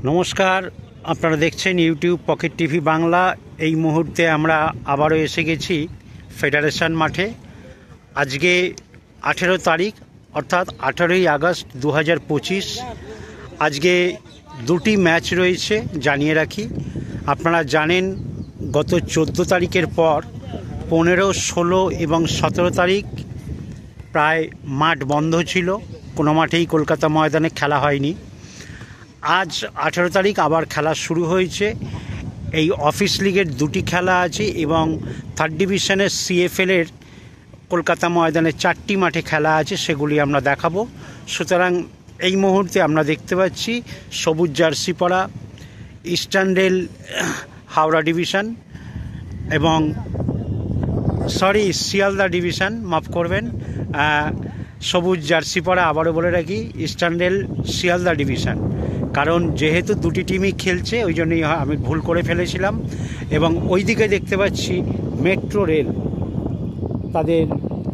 নমস্কার, আপনারা দেখছেন ইউটিউব পকেট টিভি বাংলা। এই মুহূর্তে আমরা আবারও এসে গেছি ফেডারেশন মাঠে। আজকে 18 তারিখ অর্থাৎ 18ই আগস্ট 2025। আজকে দুটি ম্যাচ রয়েছে জানিয়ে রাখি। আপনারা জানেন গত 14 তারিখের পর 15, 16 এবং 17 তারিখ প্রায় মাঠ বন্ধ ছিল, কোনো মাঠেই কলকাতা ময়দানে খেলা হয়নি। আজ 18 তারিখ আবার খেলা শুরু হয়েছে। এই অফিস লিগের দুটি খেলা আছে এবং থার্ড ডিভিশনের সিএফএলের কলকাতা ময়দানে 4টি মাঠে খেলা আছে, সেগুলি আমরা দেখাবো। সুতরাং এই মুহূর্তে আমরা দেখতে পাচ্ছি সবুজ জার্সি পরা ইস্টার্ন রেল হাওড়া ডিভিশন এবং শিয়ালদা ডিভিশন, মাফ করবেন, সবুজ জার্সি পরা, আবারও বলে রাখি ইস্টার্ন রেল শিয়ালদা ডিভিশন, কারণ যেহেতু দুটি টিমই খেলছে ওই জন্যই আমি ভুল করে ফেলেছিলাম। এবং ওই দিকে দেখতে পাচ্ছি মেট্রো রেল,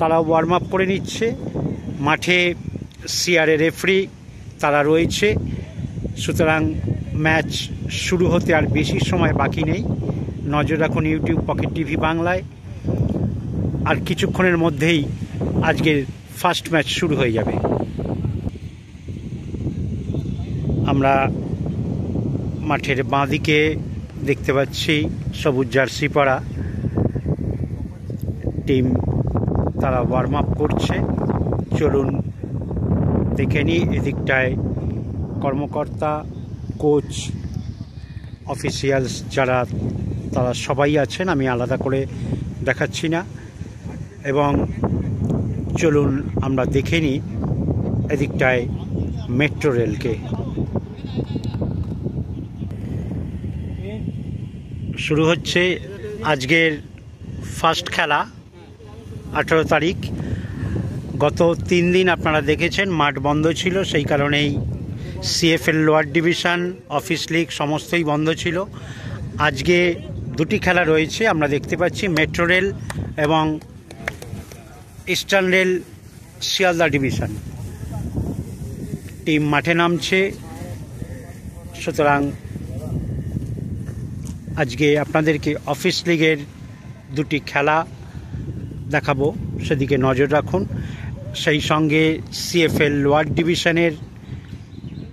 তারা ওয়ার্ম আপ করে নিচ্ছে। মাঠে সিআরএ রেফারি তারা রয়েছে। সুতরাং ম্যাচ শুরু হতে আর বেশি সময় বাকি নেই। নজর রাখুন ইউটিউব পকেট টিভি বাংলায়। আর কিছুক্ষণের মধ্যেই আজকের ফার্স্ট ম্যাচ শুরু হয়ে যাবে। আমরা মাঠের বাঁদিকে দেখতে পাচ্ছি সবুজ জার্সি পরা টিম, তারা ওয়ার্ম আপ করছে। চলুন দেখে নিই। এদিকটায় কর্মকর্তা, কোচ, অফিসিয়ালস যারা তারা সবাই আছেন, আমি আলাদা করে দেখাচ্ছি না। এবং চলুন আমরা দেখে নিই এদিকটায় মেট্রো রেলকে। শুরু হচ্ছে আজকের ফার্স্ট খেলা 18 তারিখ। গত 3 দিন আপনারা দেখেছেন মাঠ বন্ধ ছিল, সেই কারণেই CFL lower division, office league সমস্তই বন্ধ ছিল। আজকে দুটি খেলা রয়েছে, আমরা দেখতে পাচ্ছি মেট্রো রেল এবং eastern rail Sealdah division team মাঠে নামছে। সুতরাং আজকে আপনাদেরকে অফিস লিগের দুটি খেলা দেখাবো, সেদিকে নজর রাখুন। সেই সঙ্গে সিএফএল লোয়ার ডিভিশনের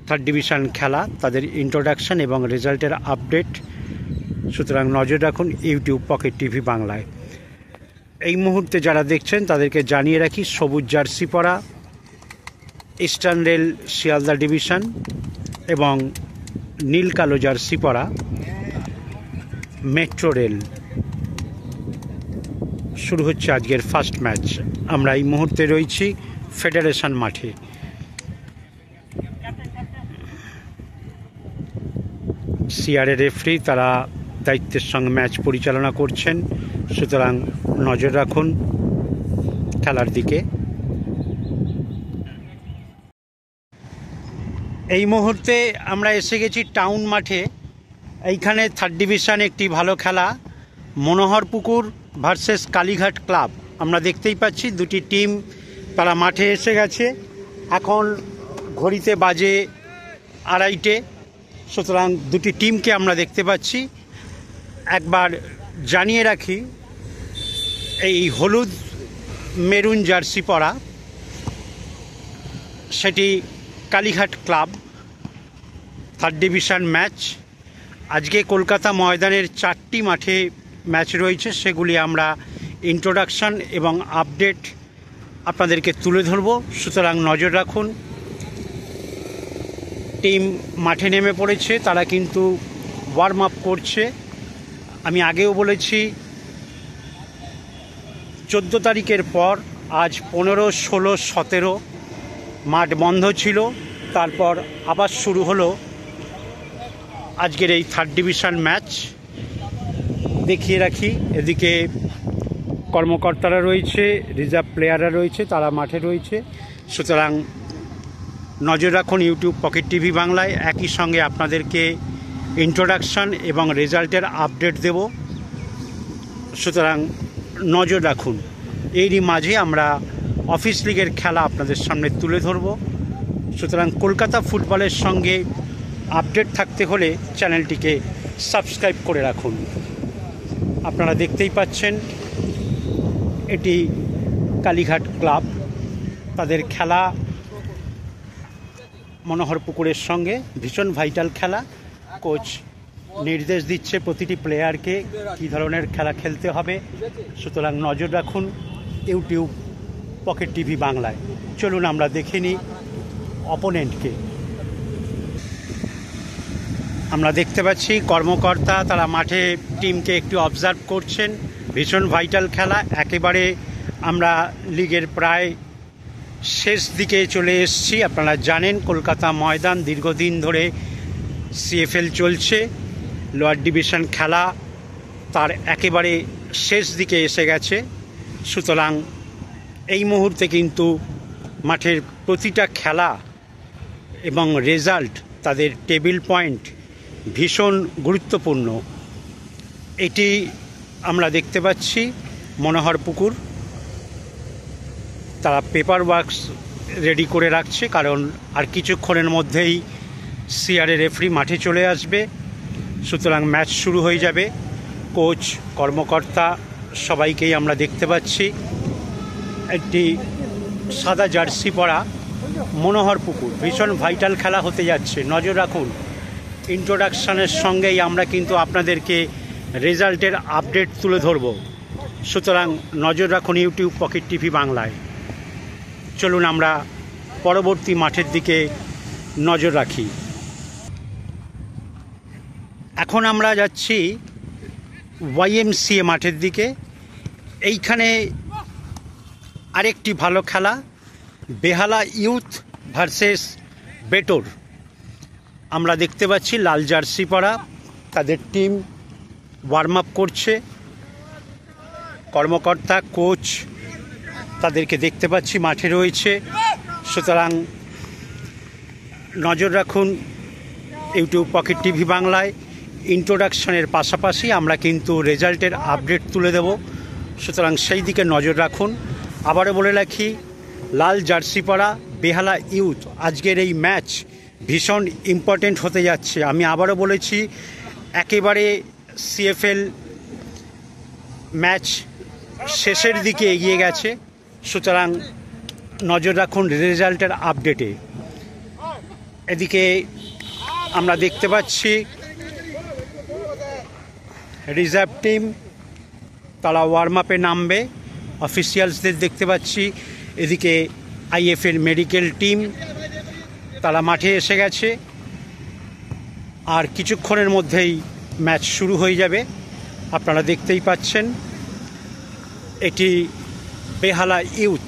থার্ড ডিভিশন খেলা, তাদের ইন্ট্রোডাকশন এবং রেজাল্টের আপডেট। সুতরাং নজর রাখুন ইউটিউব পকেট টিভি বাংলায়। এই মুহূর্তে যারা দেখছেন তাদেরকে জানিয়ে রাখি সবুজ জার্সি পরা ইস্টার্ন রেল শিয়ালদা ডিভিশন এবং নীল কালো জার্সি পরা মেট্রো রেল। শুরু হচ্ছে আজকের ফার্স্ট ম্যাচ। আমরা এই মুহূর্তে রয়েছি ফেডারেশন মাঠে। সিআরএ রেফারি তারা দায়িত্বের সঙ্গে ম্যাচ পরিচালনা করছেন। সুতরাং নজর রাখুন খেলার দিকে। এই মুহূর্তে আমরা এসে গেছি টাউন মাঠে। এইখানে থার্ড ডিভিশন একটি ভালো খেলা, মনোহরপুকুর ভার্সেস কালীঘাট ক্লাব। আমরা দেখতেই পাচ্ছি দুটি টিম তারা মাঠে এসে গেছে। এখন ঘড়িতে বাজে 2:30। সুতরাং দুটি টিমকে আমরা দেখতে পাচ্ছি। একবার জানিয়ে রাখি এই হলুদ মেরুন জার্সি পরা সেটি Kalighat club, third division match. আজকে কলকাতা ময়দানের 4টি মাঠে ম্যাচ রয়েছে, সেগুলি আমরা ইন্ট্রোডাকশন এবং আপডেট আপনাদেরকে তুলে ধরব। সুতরাং নজর রাখুন। টিম মাঠে নেমে পড়েছে, তারা কিন্তু ওয়ার্ম আপ করছে। আমি আগেও বলেছি 14 তারিখের পর আজ 15, 16, 17 মাঠ বন্ধ ছিল। তারপর আবার শুরু হলো আজকের এই থার্ড ডিভিশন ম্যাচ। দেখিয়ে রাখি এদিকে কর্মকর্তারা রয়েছে, রিজার্ভ প্লেয়াররা রয়েছে, তারা মাঠে রয়েছে। সুতরাং নজর রাখুন ইউটিউব পকেট টিভি বাংলায়। একই সঙ্গে আপনাদেরকে ইন্ট্রোডাকশন এবং রেজাল্টের আপডেট দেব। সুতরাং নজর রাখুন। এরই মাঝে আমরা অফিস লিগের খেলা আপনাদের সামনে তুলে ধরব। সুতরাং কলকাতা ফুটবলের সঙ্গে আপডেট থাকতে হলে চ্যানেলটিকে সাবস্ক্রাইব করে রাখুন। আপনারা দেখতেই পাচ্ছেন এটি কালীঘাট ক্লাব, তাদের খেলা মনোহরপুকুরের সঙ্গে ভীষণ ভাইটাল খেলা। কোচ নির্দেশ দিচ্ছে প্রতিটি প্লেয়ারকে কী ধরনের খেলা খেলতে হবে, সুতরাং নজর রাখুন ইউটিউব পকেট টিভি বাংলায়। চলুন আমরা দেখে নিই অপোনেন্টকে। আমরা দেখতে পাচ্ছি কর্মকর্তা তারা মাঠে টিমকে একটু অবজার্ভ করছেন। ভীষণ ভাইটাল খেলা, একেবারে আমরা লিগের প্রায় শেষ দিকে চলে এসেছি। আপনারা জানেন কলকাতা ময়দান দীর্ঘদিন ধরে সিএফএল চলছে, লোয়ার ডিভিশন খেলা তার একেবারে শেষ দিকে এসে গেছে। সুতরাং এই মুহূর্তে কিন্তু মাঠের প্রতিটা খেলা এবং রেজাল্ট, তাদের টেবিল পয়েন্ট ভীষণ গুরুত্বপূর্ণ। এটি আমরা দেখতে পাচ্ছি মনোহরপুকুর, তারা পেপার ওয়ার্কস রেডি করে রাখছে, কারণ আর কিছুক্ষণের মধ্যেই সিআরএ রেফারি মাঠে চলে আসবে, সুতরাং ম্যাচ শুরু হয়ে যাবে। কোচ, কর্মকর্তা সবাইকেই আমরা দেখতে পাচ্ছি। একটি সাদা জার্সি পরা মনোহরপুকুর, ভীষণ ভাইটাল খেলা হতে যাচ্ছে, নজর রাখুন। ইন্ট্রোডাকশানের সঙ্গেই আমরা কিন্তু আপনাদেরকে রেজাল্টের আপডেট তুলে ধরব, সুতরাং নজর রাখুন ইউটিউব পকেট টিভি বাংলায়। চলুন আমরা পরবর্তী মাঠের দিকে নজর রাখি। এখন আমরা যাচ্ছি ওয়াইএমসিএ মাঠের দিকে। এইখানে আরেকটি ভালো খেলা, বেহালা ইউথ ভার্সেস বেটোর। আমরা দেখতে পাচ্ছি লাল জার্সি পরা তাদের টিম ওয়ার্ম আপ করছে। কর্মকর্তা, কোচ তাদেরকে দেখতে পাচ্ছি মাঠে রয়েছে, সুতরাং নজর রাখুন ইউটিউব পকেট টিভি বাংলায়। ইন্ট্রোডাকশনের পাশাপাশি আমরা কিন্তু রেজাল্টের আপডেট তুলে দেব, সুতরাং সেই দিকে নজর রাখুন। আবারও বলে রাখি, লাল জার্সি পরা বেহালা ইউথ, আজকের এই ম্যাচ ভীষণ ইম্পর্টেন্ট হতে যাচ্ছে। আমি আবারও বলেছি, একেবারে সিএফএল ম্যাচ শেষের দিকে এগিয়ে গেছে, সুতরাং নজর রাখুন রেজাল্টের আপডেটে। এদিকে আমরা দেখতে পাচ্ছি রিজার্ভ টিম তারা ওয়ার্ম আপে নামবে, অফিসিয়ালসদের দেখতে পাচ্ছি। এদিকে আইএফএর মেডিকেল টিম তারা মাঠে এসে গেছে, আর কিছুক্ষণের মধ্যেই ম্যাচ শুরু হয়ে যাবে। আপনারা দেখতেই পাচ্ছেন এটি বেহালা ইউথ,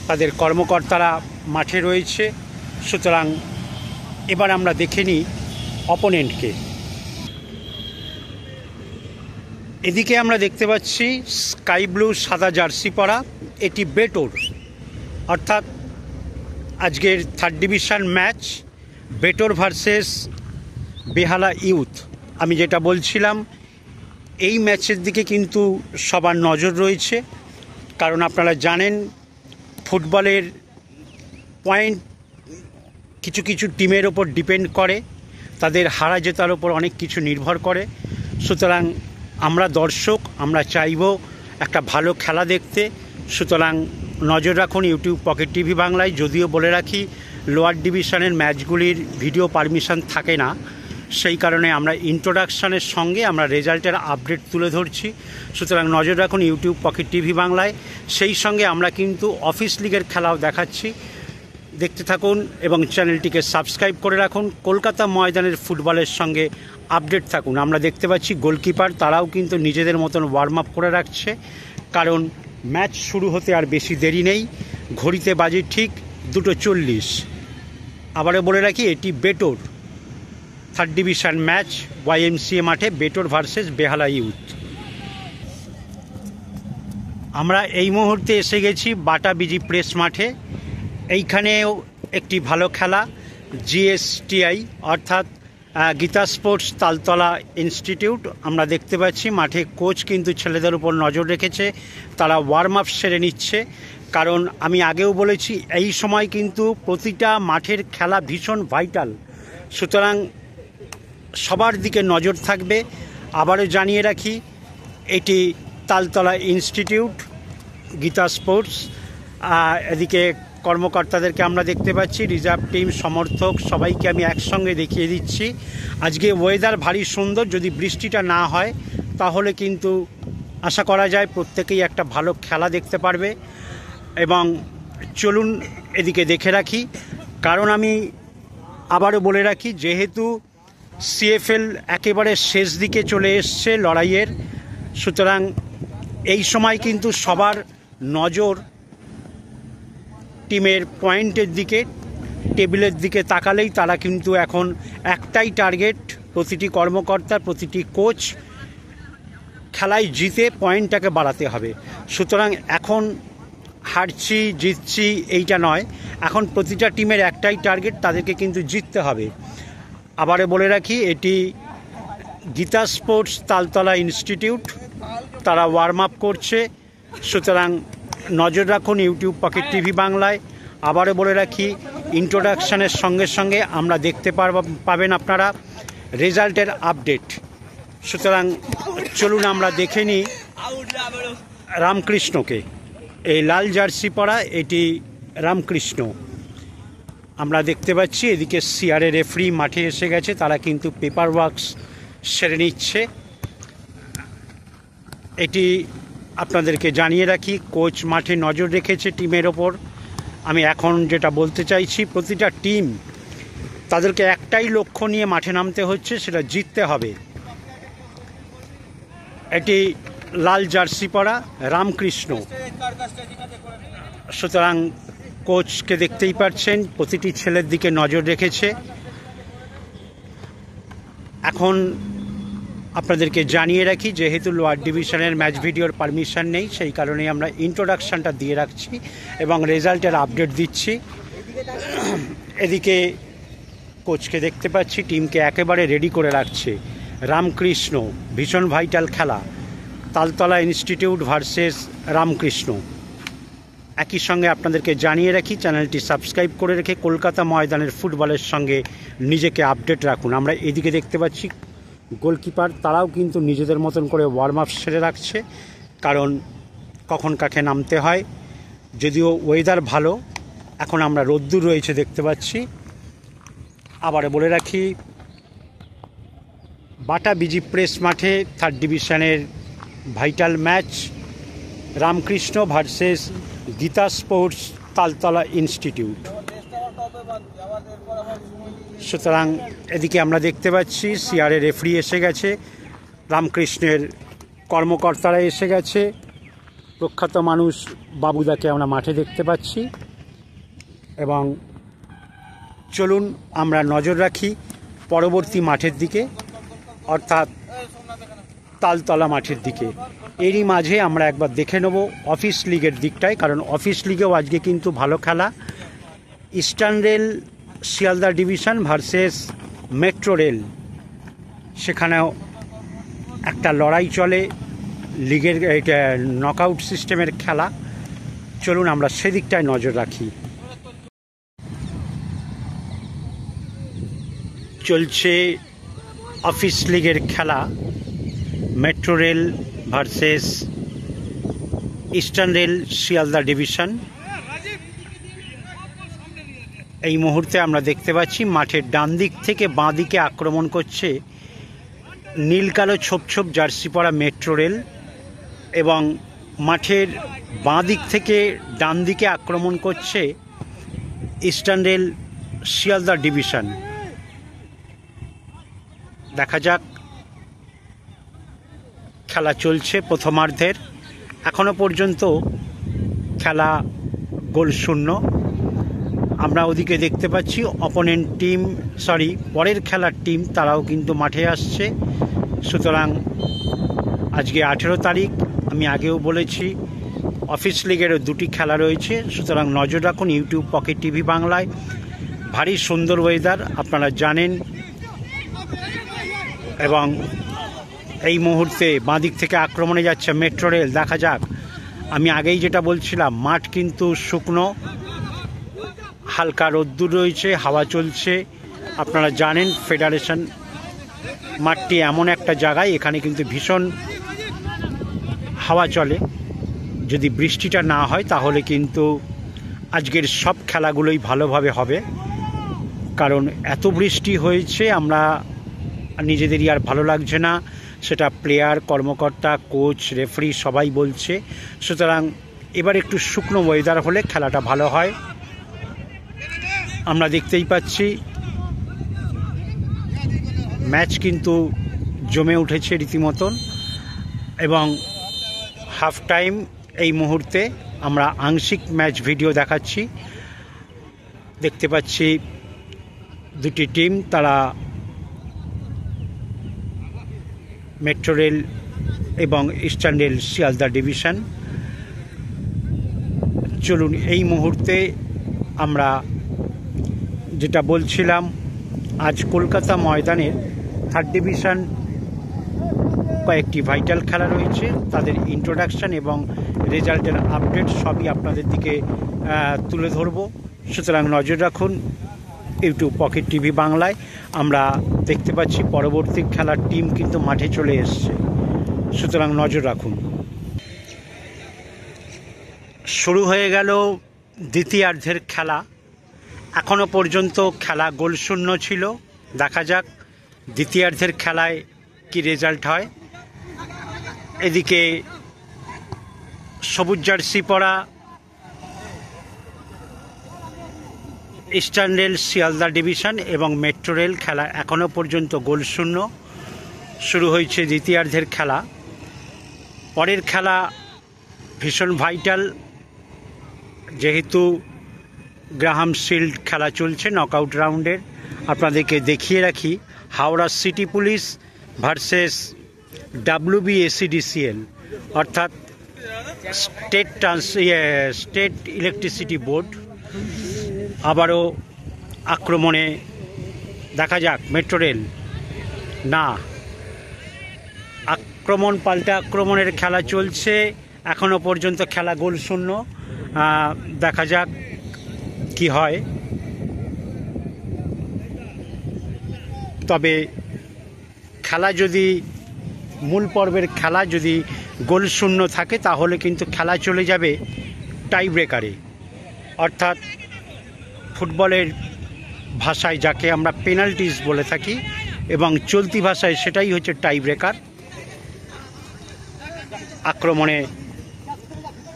তাদের কর্মকর্তারা মাঠে রয়েছে, সুতরাং এবার আমরা দেখে নিই অপোনেন্টকে। এদিকে আমরা দেখতে পাচ্ছি স্কাই ব্লু সাদা জার্সি পরা, এটি বেটোর, অর্থাৎ আজকের থার্ড ডিভিশন ম্যাচ বেটোর ভার্সেস বেহালা ইউথ। আমি যেটা বলছিলাম, এই ম্যাচের দিকে কিন্তু সবার নজর রয়েছে, কারণ আপনারা জানেন ফুটবলের পয়েন্ট কিছু কিছু টিমের ওপর ডিপেন্ড করে, তাদের হারা জেতার ওপর অনেক কিছু নির্ভর করে। সুতরাং আমরা দর্শক, আমরা চাইব একটা ভালো খেলা দেখতে, সুতরাং নজর রাখুন ইউটিউব পকেট টিভি বাংলায়। যদিও বলে রাখি, লোয়ার ডিভিশনের ম্যাচগুলির ভিডিও পারমিশন থাকে না, সেই কারণে আমরা ইন্ট্রোডাকশানের সঙ্গে আমরা রেজাল্টের আপডেট তুলে ধরছি, সুতরাং নজর রাখুন ইউটিউব পকেট টিভি বাংলায়। সেই সঙ্গে আমরা কিন্তু অফিস লিগের খেলাও দেখাচ্ছি, দেখতে থাকুন এবং চ্যানেলটিকে সাবস্ক্রাইব করে রাখুন। কলকাতা ময়দানের ফুটবলের সঙ্গে আপডেট থাকুন। আমরা দেখতে পাচ্ছি গোলকিপার তারাও কিন্তু নিজেদের মতন ওয়ার্ম আপ করে রাখছে, কারণ ম্যাচ শুরু হতে আর বেশি দেরি নেই। ঘড়িতে বাজে ঠিক 2:40। আবারও বলে রাখি, এটি বেটোর থার্ড ডিভিশন ম্যাচ, ওয়াইএমসিএ মাঠে বেটোর ভার্সেস বেহালা ইউথ। আমরা এই মুহূর্তে এসে গেছি বাটা বিজি প্রেস মাঠে। এইখানেও একটি ভালো খেলা, জিএসটিআই অর্থাৎ গীতা স্পোর্টস তালতলা ইনস্টিটিউট। আমরা দেখতে পাচ্ছি মাঠে কোচ কিন্তু ছেলেদের উপর নজর রেখেছে, তারা ওয়ার্ম আপ সেরে নিচ্ছে, কারণ আমি আগেও বলেছি এই সময় কিন্তু প্রতিটা মাঠের খেলা ভীষণ ভাইটাল। সুতরাং সবার দিকে নজর থাকবে। আবারও জানিয়ে রাখি, এটি তালতলা ইনস্টিটিউট, গীতা স্পোর্টস। এদিকে কর্মকর্তাদেরকে আমরা দেখতে পাচ্ছি, রিজার্ভ টিম, সমর্থক সবাইকে আমি একসঙ্গে দেখিয়ে দিচ্ছি। আজকে ওয়েদার ভারী সুন্দর, যদি বৃষ্টিটা না হয় তাহলে কিন্তু আশা করা যায় প্রত্যেকেই একটা ভালো খেলা দেখতে পারবে। এবং চলুন এদিকে দেখে রাখি, কারণ আমি আবারও বলে রাখি, যেহেতু সিএফএল একেবারে শেষ দিকে চলে এসছে লড়াইয়ের, সুতরাং এই সময় কিন্তু সবার নজর টিমের পয়েন্টের দিকে, টেবিলের দিকে তাকালেই তারা কিন্তু এখন একটাই টার্গেট, প্রতিটি কর্মকর্তা, প্রতিটি কোচ, খেলায় জিতে পয়েন্টটাকে বাড়াতে হবে। সুতরাং এখন হারছি জিতছি এইটা নয়, এখন প্রতিটা টিমের একটাই টার্গেট, তাদেরকে কিন্তু জিততে হবে। আবারও বলে রাখি, এটি গীতা স্পোর্টস তালতলা ইনস্টিটিউট, তারা ওয়ার্ম আপ করছে। সুতরাং নজর রাখুন ইউটিউব পকেট টিভি বাংলায়। আবারও বলে রাখি, ইন্ট্রোডাকশানের সঙ্গে সঙ্গে আমরা দেখতে পাবেন আপনারা রেজাল্টের আপডেট। সুতরাং চলুন আমরা দেখে নিই রামকৃষ্ণকে। এই লাল জার্সি পরা এটি রামকৃষ্ণ আমরা দেখতে পাচ্ছি। এদিকে সিআরএ রেফারি মাঠে এসে গেছে, তারা কিন্তু পেপার ওয়ার্কস সেরে নিচ্ছে। এটি আপনাদেরকে জানিয়ে রাখি, কোচ মাঠে নজর রেখেছে টিমের ওপর। আমি এখন যেটা বলতে চাইছি, প্রতিটা টিম তাদেরকে একটাই লক্ষ্য নিয়ে মাঠে নামতে হচ্ছে, সেটা জিততে হবে। এটি লাল জার্সি পরা রামকৃষ্ণ। সুতরাং কোচকে দেখতেই পাচ্ছেন, প্রতিটি ছেলের দিকে নজর রেখেছে। এখন আপনাদেরকে জানিয়ে রাখি, যেহেতু লোয়ার ডিভিশনের ম্যাচ ভিডিওর পারমিশন নেই, সেই কারণেই আমরা ইন্ট্রোডাকশানটা দিয়ে রাখছি এবং রেজাল্টের আপডেট দিচ্ছি। এদিকে কোচকে দেখতে পাচ্ছি, টিমকে একেবারে রেডি করে রাখছে। রামকৃষ্ণ, ভীষণ ভাইটাল খেলা, তালতলা ইনস্টিটিউট ভার্সেস রামকৃষ্ণ। একই সঙ্গে আপনাদেরকে জানিয়ে রাখি, চ্যানেলটি সাবস্ক্রাইব করে রেখে কলকাতা ময়দানের ফুটবলের সঙ্গে নিজেকে আপডেট রাখুন। আমরা এদিকে দেখতে পাচ্ছি গোলকিপার, তারাও কিন্তু নিজেদের মতন করে ওয়ার্ম আপ সেরে রাখছে, কারণ কখন কাকে নামতে হয়। যদিও ওয়েদার ভালো, এখন আমরা রোদ্দুর রয়েছে দেখতে পাচ্ছি। আবার বলে রাখি, বাটা বিজি প্রেস মাঠে থার্ড ডিভিশনের vital match, Ramakrishna versus Gita sports Taltala institute. সুতরাং এদিকে আমরা দেখতে পাচ্ছি সিআরএ রেফারি এসে গেছে, রামকৃষ্ণের কর্মকর্তারা এসে গেছে, প্রখ্যাত মানুষ বাবুদাকে আমরা মাঠে দেখতে পাচ্ছি। এবং চলুন আমরা নজর রাখি পরবর্তী মাঠের দিকে, অর্থাৎ তালতলা মাঠের দিকে। এরই মাঝে আমরা একবার দেখে নেব অফিস লিগের দিকটায়, কারণ অফিস লিগেও আজকে কিন্তু ভালো খেলা। Eastern rail Sealdah division versus metro rail, সেখানেও একটা লড়াই চলে, লিগের এটা নকআউট সিস্টেমের খেলা। চলুন আমরা সেদিকটায় নজর রাখি। চলছে অফিস লিগের খেলা, metro rail versus eastern rail Sealdah division. এই মুহূর্তে আমরা দেখতে পাচ্ছি মাঠের ডান দিক থেকে বাঁ দিকে আক্রমণ করছে নীল কালো ছোপ ছোপ জার্সি পরা মেট্রো রেল, এবং মাঠের বাঁ দিক থেকে ডান দিকে আক্রমণ করছে ইস্টার্ন রেল শিয়ালদা ডিভিশন। দেখা যাক, খেলা চলছে প্রথমার্ধের, এখনো পর্যন্ত খেলা গোল শূন্য। আমরা ওদিকে দেখতে পাচ্ছি অপোনেন্ট টিম, পরের খেলার টিম, তারাও কিন্তু মাঠে আসছে। সুতরাং আজকে 18 তারিখ, আমি আগেও বলেছি অফিস লিগেরও দুটি খেলা রয়েছে। সুতরাং নজর রাখুন ইউটিউব পকেট টিভি বাংলায়। ভারী সুন্দর ওয়েদার আপনারা জানেন, এবং এই মুহূর্তে বাঁদিক থেকে আক্রমণে যাচ্ছে মেট্রো রেল। দেখা যাক, আমি আগেই যেটা বলছিলাম, মাঠ কিন্তু শুকনো, হালকা রোদ্দুর রয়েছে, হাওয়া চলছে। আপনারা জানেন ফেডারেশন মাঠটি এমন একটা জায়গায়, এখানে কিন্তু ভীষণ হাওয়া চলে। যদি বৃষ্টিটা না হয় তাহলে কিন্তু আজকের সব খেলাগুলোই ভালোভাবে হবে, কারণ এত বৃষ্টি হয়েছে আমরা নিজেদেরই আর ভালো লাগছে না, সেটা প্লেয়ার, কর্মকর্তা, কোচ, রেফারি সবাই বলছে। সুতরাং এবার একটু শুকনো ওয়েদার হলে খেলাটা ভালো হয়। আমরা দেখতেই পাচ্ছি ম্যাচ কিন্তু জমে উঠেছে রীতিমতন, এবং হাফ টাইম এই মুহূর্তে আমরা আংশিক ম্যাচ ভিডিও দেখাচ্ছি। দেখতে পাচ্ছি দুটি টিম, তারা মেট্রো রেল এবং ইস্টার্ন রেল শিয়ালদা ডিভিশন। চলুন এই মুহূর্তে আমরা যেটা বলছিলাম, আজ কলকাতা ময়দানের থার্ড ডিভিশন কয়েকটি ভাইটাল খেলা রয়েছে, তাদের ইন্ট্রোডাকশান এবং রেজাল্টের আপডেট সবই আপনাদের দিকে তুলে ধরব। সুতরাং নজর রাখুন ইউটিউব পকেট টিভি বাংলায়। আমরা দেখতে পাচ্ছি পরবর্তী খেলার টিম কিন্তু মাঠে চলে এসছে, সুতরাং নজর রাখুন। শুরু হয়ে গেল দ্বিতীয়ার্ধের খেলা। এখনও পর্যন্ত খেলা গোলশূন্য ছিল। দেখা যাক দ্বিতীয়ার্ধের খেলায় কি রেজাল্ট হয়। এদিকে সবুজ জার্সি পরা ইস্টার্ন রেল শিয়ালদা ডিভিশন এবং মেট্রো রেল খেলা এখনও পর্যন্ত গোলশূন্য। শুরু হয়েছে দ্বিতীয়ার্ধের খেলা। পরের খেলা ভীষণ ভাইটাল, যেহেতু গ্রাহাম শিল্ড খেলা চলছে নকআউট রাউন্ডের। আপনাদেরকে দেখিয়ে রাখি, Howrah city police versus WBSEDCL অর্থাৎ স্টেট ইলেকট্রিসিটি বোর্ড। আবারও আক্রমণে দেখা যাক মেট্রো রেল, না, আক্রমণ পাল্টা আক্রমণের খেলা চলছে। এখনও পর্যন্ত খেলা গোলশূন্য। দেখা যাক কি হয়। তবে খেলা যদি মূল পর্বের খেলা যদি গোলশূন্য থাকে তাহলে কিন্তু খেলা চলে যাবে টাই ব্রেকারে, অর্থাৎ ফুটবলের ভাষায় যাকে আমরা পেনাল্টিস বলে থাকি এবং চলতি ভাষায় সেটাই হচ্ছে টাই ব্রেকার। আক্রমণে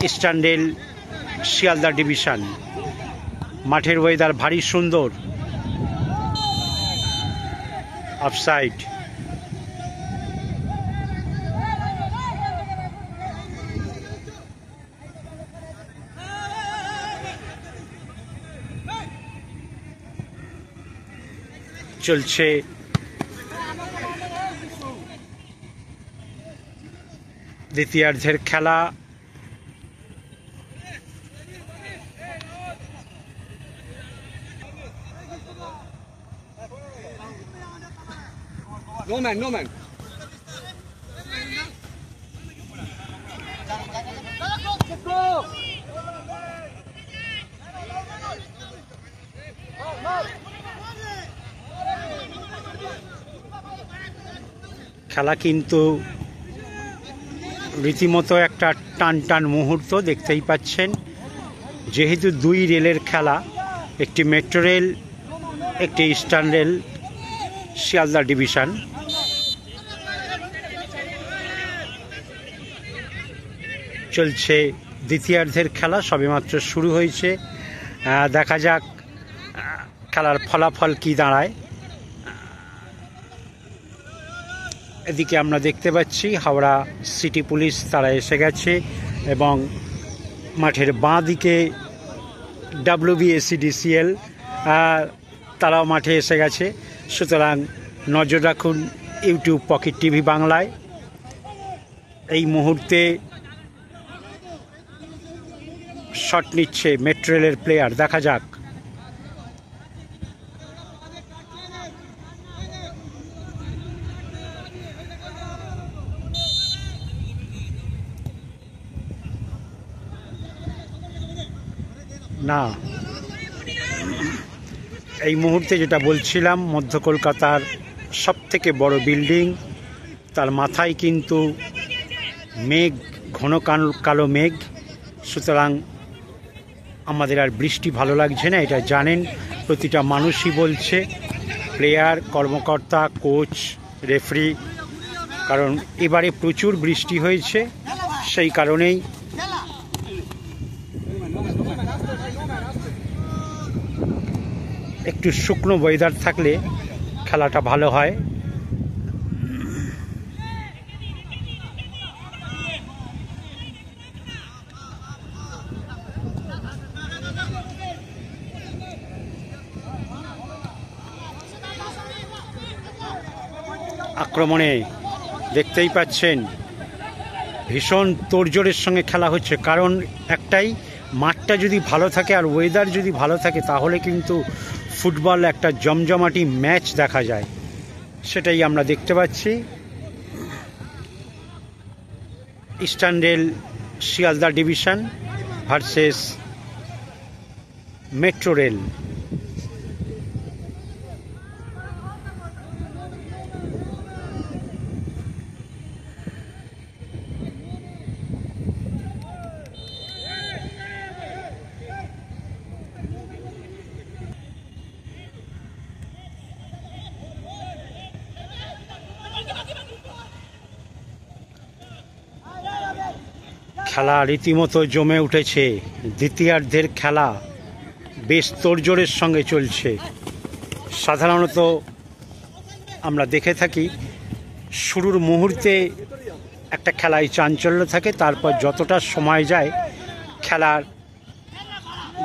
ইস্টার্ন রেল শিয়ালদা ডিভিশন। মাঠের ওয়েদার ভারী সুন্দর। অফসাইড। চলছে দ্বিতীয়ার্ধের খেলা। No man, no man. খেলা কিন্তু রীতিমতো একটা টান টান মুহূর্ত দেখতেই পাচ্ছেন। যেহেতু দুই রেলের খেলা, একটি মেট্রো রেল, একটি ইস্টার্ন রেল শিয়ালদা ডিভিশন। চলছে দ্বিতীয়ার্ধের খেলা, সবেমাত্র শুরু হয়েছে। দেখা যাক খেলার ফলাফল কি দাঁড়ায়। এদিকে আমরা দেখতে পাচ্ছি হাওড়া সিটি পুলিশ তারা এসে গেছে এবং মাঠের বাঁ দিকে WBSEDCL তারাও মাঠে এসে গেছে। সুতরাং নজর রাখুন ইউটিউব পকেট টিভি বাংলায়। এই মুহূর্তে শট নিচ্ছে মেট্রো রেলের প্লেয়ার, দেখা যাক। না, এই মুহূর্তে যেটা বলছিলাম, মধ্য কলকাতার সবথেকে বড় বিল্ডিং, তার মাথায় কিন্তু মেঘ, ঘন কালো মেঘ। সুতরাং আমাদের আর বৃষ্টি ভালো লাগছে না, এটা জানেন প্রতিটা মানুষই বলছে, প্লেয়ার, কর্মকর্তা, কোচ, রেফারি। কারণ এবারে প্রচুর বৃষ্টি হয়েছে, সেই কারণেই একটু শুকনো ওয়েদার থাকলে খেলাটা ভালো হয়। আক্রমণে দেখতেই পাচ্ছেন ভীষণ তোড়জোড়ের সঙ্গে খেলা হচ্ছে। কারণ একটাই, মাঠটা যদি ভালো থাকে আর ওয়েদার যদি ভালো থাকে তাহলে কিন্তু ফুটবল একটা জমজমাটি ম্যাচ দেখা যায়, সেটাই আমরা দেখতে পাচ্ছি। Eastern rail Sealdah division versus metro rail. খেলা রীতিমতো জমে উঠেছে, দ্বিতীয়ার্ধের খেলা বেশ তোড়জোড়ের সঙ্গে চলছে। সাধারণত আমরা দেখে থাকি শুরুর মুহূর্তে একটা খেলায় চাঞ্চল্য থাকে, তারপর যতটা সময় যায় খেলার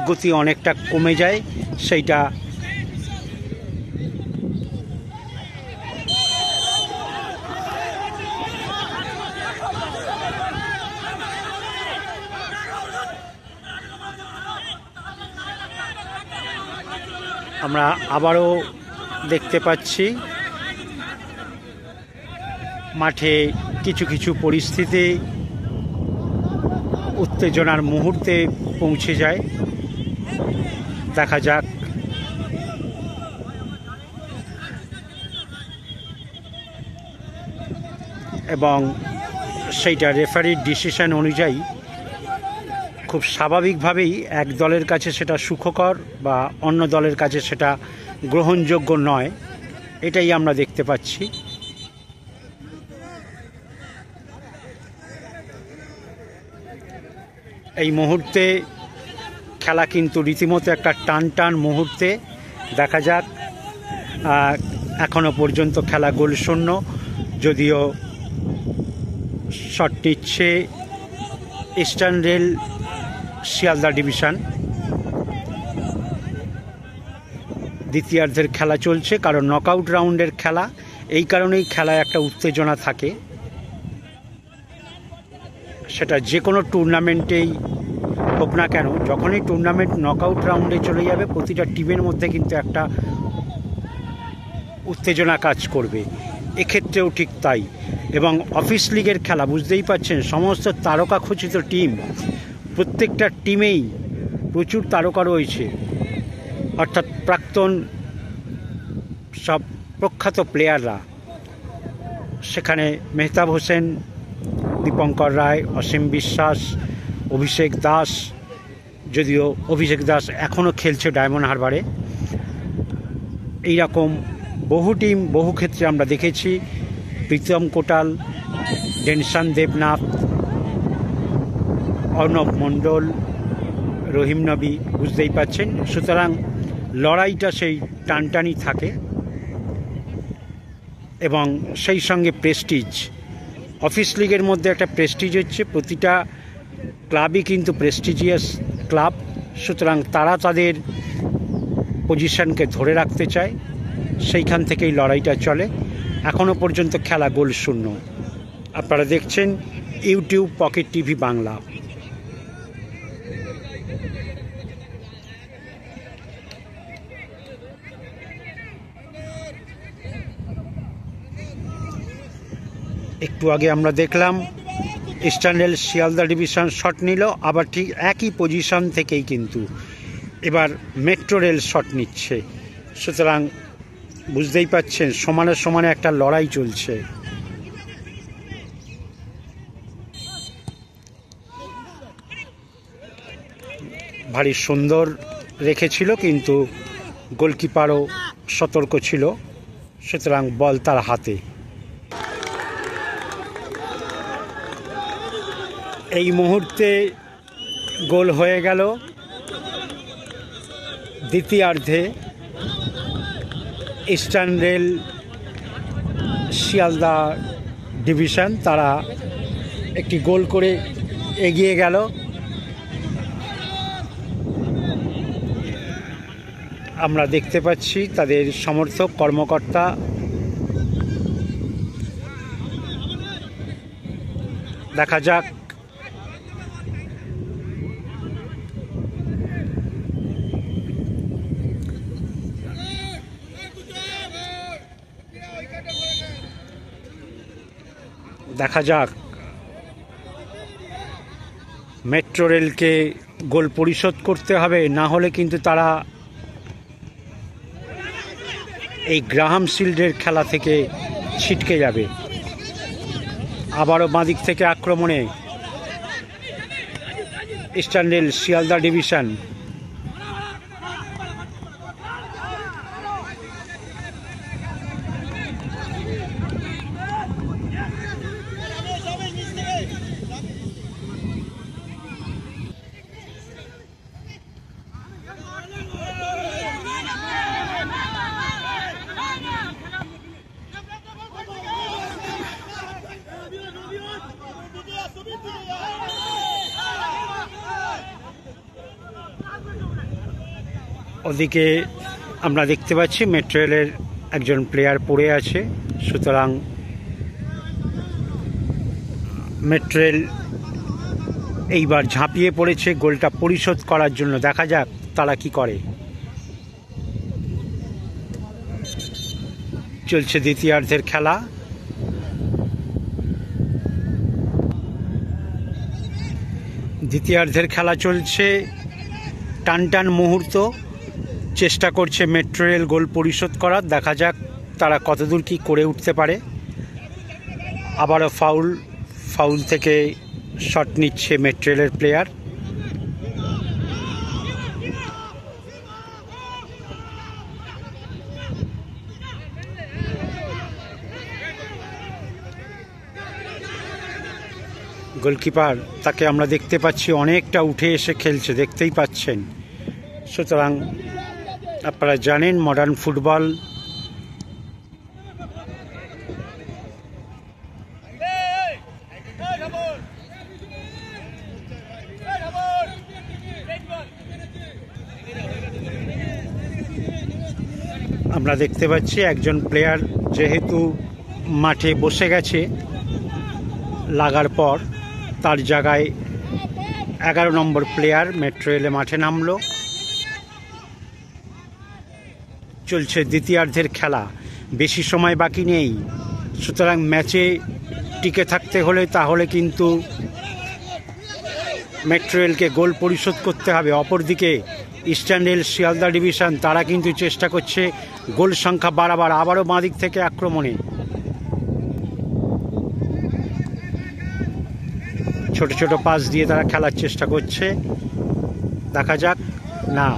গতি অনেকটা কমে যায়। সেইটা আমরা আবারও দেখতে পাচ্ছি মাঠে কিছু কিছু পরিস্থিতি উত্তেজনার মুহূর্তে পৌঁছে যায়। দেখা যাক। এবং সেইটা রেফারির ডিসিশন অনুযায়ী খুব স্বাভাবিকভাবেই এক দলের কাছে সেটা সুখকর বা অন্য দলের কাছে সেটা গ্রহণযোগ্য নয়, এটাই আমরা দেখতে পাচ্ছি। এই মুহূর্তে খেলা কিন্তু রীতিমতো একটা টান টান মুহূর্তে। দেখা যাক, এখনো পর্যন্ত খেলা গোলশূন্য, যদিও শট নিচ্ছে ইস্টার্ন রেল শিয়ালদা ডিভিশন। দ্বিতীয়ার্ধের খেলা চলছে, কারণ নকআউট রাউন্ডের খেলা, এই কারণেই খেলায় একটা উত্তেজনা থাকে। সেটা যে কোনো টুর্নামেন্টেই হোক না কেন, যখনই টুর্নামেন্ট নকআউট রাউন্ডে চলে যাবে প্রতিটা টিমের মধ্যে কিন্তু একটা উত্তেজনা কাজ করবে, এক্ষেত্রেও ঠিক তাই। এবং অফিস লিগের খেলা বুঝতেই পাচ্ছেন, সমস্ত তারকা খচিত টিম, প্রত্যেকটা টিমেই প্রচুর তারকা রয়েছে, অর্থাৎ প্রাক্তন সব প্রখ্যাত প্লেয়াররা। সেখানে মেহতাব হোসেন, দীপঙ্কর রায়, অসীম বিশ্বাস, অভিষেক দাস, যদিও অভিষেক দাস এখনও খেলছে ডায়মন্ড হারবারে। এইরকম বহু টিম বহু ক্ষেত্রে আমরা দেখেছি। প্রীতম কোটাল, ডেনশান দেবনাথ, অর্ণব মণ্ডল, রহিম নবী, বুঝতেই পাচ্ছেন। সুতরাং লড়াইটা সেই টানটানি থাকে এবং সেই সঙ্গে প্রেস্টিজ। অফিস লিগের মধ্যে একটা প্রেস্টিজ হচ্ছে, প্রতিটা ক্লাবই কিন্তু প্রেস্টিজিয়াস ক্লাব, সুতরাং তারা তাদের পজিশনকে ধরে রাখতে চায়, সেইখান থেকেই লড়াইটা চলে। এখনও পর্যন্ত খেলা গোলশূন্য। আপনারা দেখছেন ইউটিউব পকেট টিভি বাংলা। একটু আগে আমরা দেখলাম eastern rail Sealdah division shot নিল, আবার ঠিক একই পজিশন থেকেই কিন্তু এবার মেট্রো রেল শট নিচ্ছে। সুতরাং বুঝতেই পাচ্ছেন সমানে সমানে একটা লড়াই চলছে। ভারী সুন্দর রেখেছিল, কিন্তু গোলকিপারও সতর্ক ছিল, সুতরাং বল তার হাতে। এই মুহূর্তে গোল হয়ে গেল দ্বিতীয়ার্ধে। ইস্টার্ন রেল শিয়ালদা ডিভিশন তারা একটি গোল করে এগিয়ে গেল। আমরা দেখতে পাচ্ছি তাদের সমর্থক কর্মকর্তা দেখা যাক মেট্রো রেলকে গোল পরিশোধ করতে হবে, না হলে কিন্তু তারা এই গ্রাহাম শিল্ডের খেলা থেকে ছিটকে যাবে। আবারও বাঁদিক থেকে আক্রমণে ইস্টার্ন রেল শিয়ালদা ডিভিশন। ওদিকে আমরা দেখতে পাচ্ছি মেট্রো রেলের একজন প্লেয়ার পড়ে আছে, সুতরাং মেট্রো রেল এইবার ঝাঁপিয়ে পড়েছে গোলটা পরিশোধ করার জন্য। দেখা যাক তারা কি করে। চলছে দ্বিতীয়ার্ধের খেলা। দ্বিতীয়ার্ধের খেলা চলছে, টান টান মুহূর্ত। চেষ্টা করছে মেট্রো রেল গোল পরিশোধ করার, দেখা যাক তারা কতদূর কি করে উঠতে পারে। আবারও ফাউল থেকে শট নিচ্ছে মেট্রো রেলের প্লেয়ার। গোলকিপার তাকে আমরা দেখতে পাচ্ছি অনেকটা উঠে এসে খেলছে, দেখতেই পাচ্ছেন। সুতরাং আপনারা জানেন মডার্ন ফুটবল আমরা দেখতে পাচ্ছি একজন প্লেয়ার যেহেতু মাঠে বসে গেছে লাগার পর, তার জায়গায় 11 নম্বর প্লেয়ার মেট্রো রেলে মাঠে নামলো। চলছে দ্বিতীয়ার্ধের খেলা, বেশি সময় বাকি নেই, সুতরাং ম্যাচে টিকে থাকতে হলে তাহলে কিন্তু মেট্রো রেলকে গোল পরিশোধ করতে হবে। অপরদিকে ইস্টার্ন রেল শিয়ালদা ডিভিশন তারা কিন্তু চেষ্টা করছে গোল সংখ্যা বাড়াবার। আবারও বাঁদিক থেকে আক্রমণে ছোট ছোট পাস দিয়ে তারা খেলার চেষ্টা করছে, দেখা যাক। না,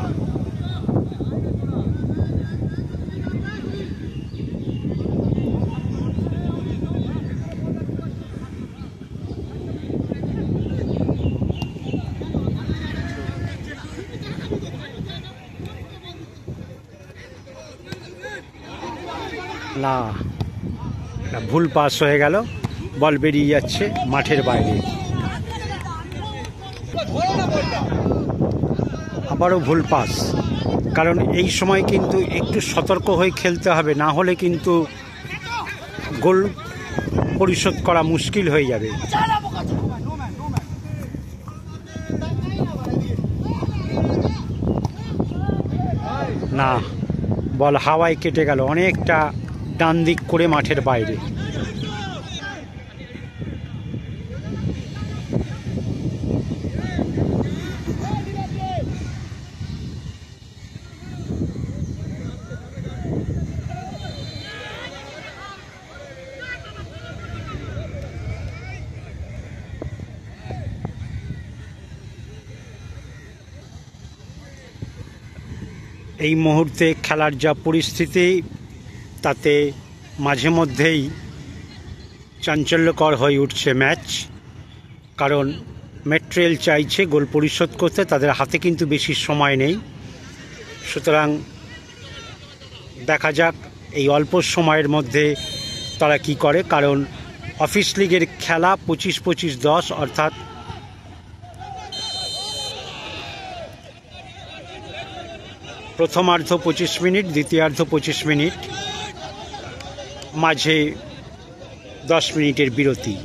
না, ভুল পাস হয়ে গেল, বল বেরিয়ে যাচ্ছে মাঠের বাইরে। আবারও ভুল পাস, কারণ এই সময় কিন্তু একটু সতর্ক হয়ে খেলতে হবে, না হলে কিন্তু গোল পরিশোধ করা মুশকিল হয়ে যাবে। না, বল হাওয়ায় কেটে গেল অনেকটা ডান দিক করে মাঠের বাইরে। এই মুহূর্তে খেলার যা পরিস্থিতি তাতে মাঝে মধ্যেই চাঞ্চল্যকর হয়ে উঠছে ম্যাচ, কারণ মেট্রোরেল চাইছে গোল পরিশোধ করতে, তাদের হাতে কিন্তু বেশি সময় নেই। সুতরাং দেখা যাক এই অল্প সময়ের মধ্যে তারা কি করে, কারণ অফিস লিগের খেলা 25-25-10, অর্থাৎ প্রথমার্ধ 25 মিনিট, দ্বিতীয়ার্ধ 25 মিনিট, মাঝে 10 মিনিটের বিরতি।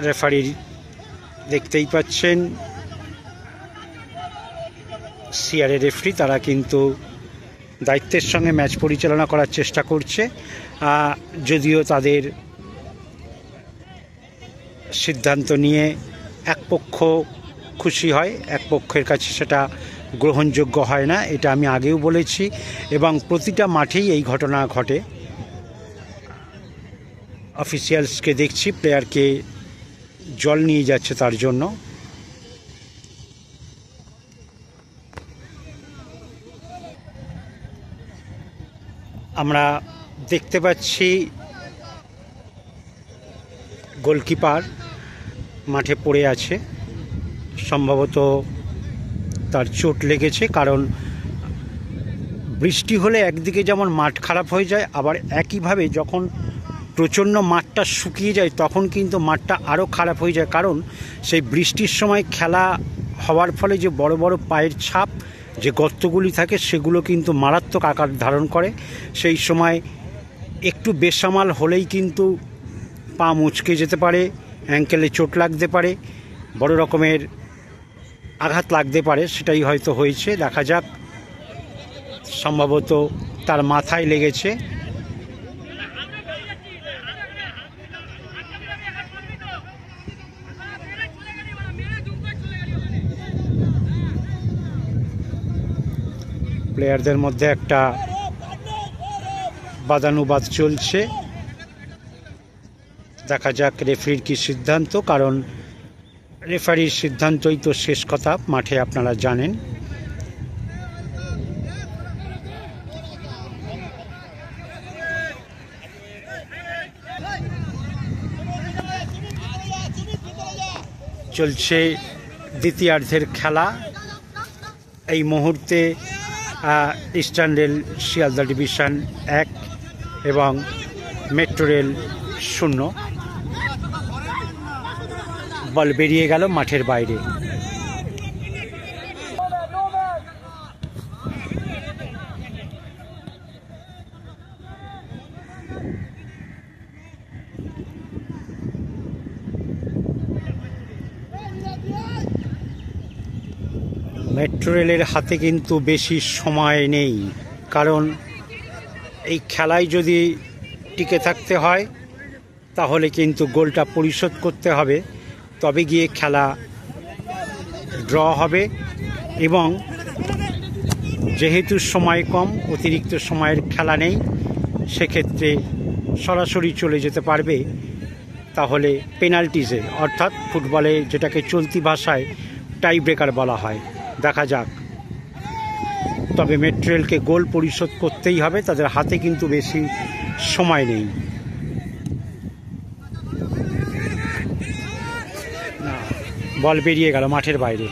রেফারি দেখতেই পাচ্ছেন সিআরএ রেফারি, তারা কিন্তু দায়িত্বের সঙ্গে ম্যাচ পরিচালনা করার চেষ্টা করছে, যদিও তাদের সিদ্ধান্ত নিয়ে এক পক্ষ খুশি হয়, এক পক্ষের কাছে সেটা গ্রহণযোগ্য হয় না, এটা আমি আগেও বলেছি, এবং প্রতিটা মাঠেই এই ঘটনা ঘটে। অফিসিয়ালসকে দেখছি প্লেয়ারকে জল নিয়ে যাচ্ছে তার জন্য। আমরা দেখতে পাচ্ছি গোলকিপার মাঠে পড়ে আছে, সম্ভবত তার চোট লেগেছে, কারণ বৃষ্টি হলে একদিকে যেমন মাঠ খারাপ হয়ে যায়, আবার একইভাবে যখন প্রচণ্ড মাঠটা শুকিয়ে যায় তখন কিন্তু মাঠটা আরও খারাপ হয়ে যায়, কারণ সেই বৃষ্টির সময় খেলা হওয়ার ফলে যে বড় বড় পায়ের ছাপ, যে গর্তগুলি থাকে, সেগুলো কিন্তু মারাত্মক আকার ধারণ করে। সেই সময় একটু বেসামাল হলেই কিন্তু পা মুচকে যেতে পারে, অ্যাঙ্কেলে চোট লাগতে পারে, বড় রকমের আঘাত লাগতে পারে, সেটাই হয়তো হয়েছে। দেখা যাক, সম্ভবত তার মাথায় লেগেছে। প্লেয়ারদের মধ্যে একটা বাদানুবাদ চলছে, দেখা যাক রেফারির কি সিদ্ধান্ত, কারণ রেফারির সিদ্ধান্তই তো শেষ কথা মাঠে, আপনারা জানেন। চলছে দ্বিতীয়ার্ধের খেলা। এই মুহূর্তে ইস্টার্ন রেল শিয়ালদা ডিভিশন 1 এবং মেট্রো রেল 0। বল বেরিয়ে গেল মাঠের বাইরে। মেট্রো রেলের হাতে কিন্তু বেশি সময় নেই, কারণ এই খেলায় যদি টিকে থাকতে হয় তাহলে কিন্তু গোলটা পরিশোধ করতে হবে, তবে গিয়ে খেলা ড্র হবে। এবং যেহেতু সময় কম, অতিরিক্ত সময়ের খেলা নেই, সেক্ষেত্রে সরাসরি চলে যেতে পারবে তাহলে পেনাল্টিজে, অর্থাৎ ফুটবলে যেটাকে চলতি ভাষায় টাই ব্রেকার বলা হয়। দেখা যাক, তবে মেট্রো রেলকে গোল পরিশোধ করতেই হবে, তাদের হাতে কিন্তু বেশি সময় নেই। বল বেরিয়ে গেল মাঠের বাইরে।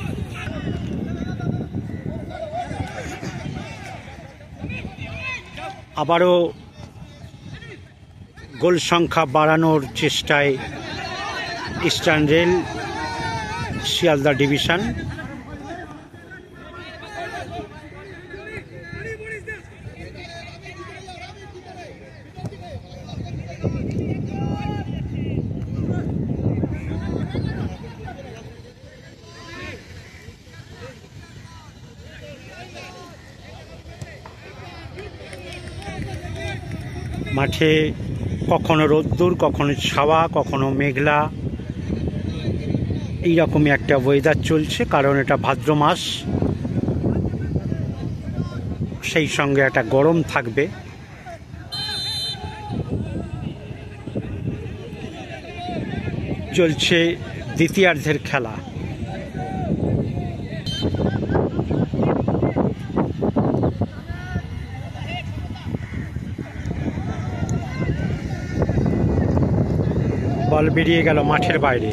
আবারও গোল সংখ্যা বাড়ানোর চেষ্টায় ইস্টার্ন রেল শিয়ালদা ডিভিশন। মাঠে কখনো রোদ্দুর, কখনো ছাওয়া, কখনো মেঘলা, এইরকমই একটা ওয়েদার চলছে, কারণ এটা ভাদ্র মাস, সেই সঙ্গে একটা গরম থাকবে। চলছে দ্বিতীয়ার্ধের খেলা। বল বেরিয়ে গেল মাঠের বাইরে।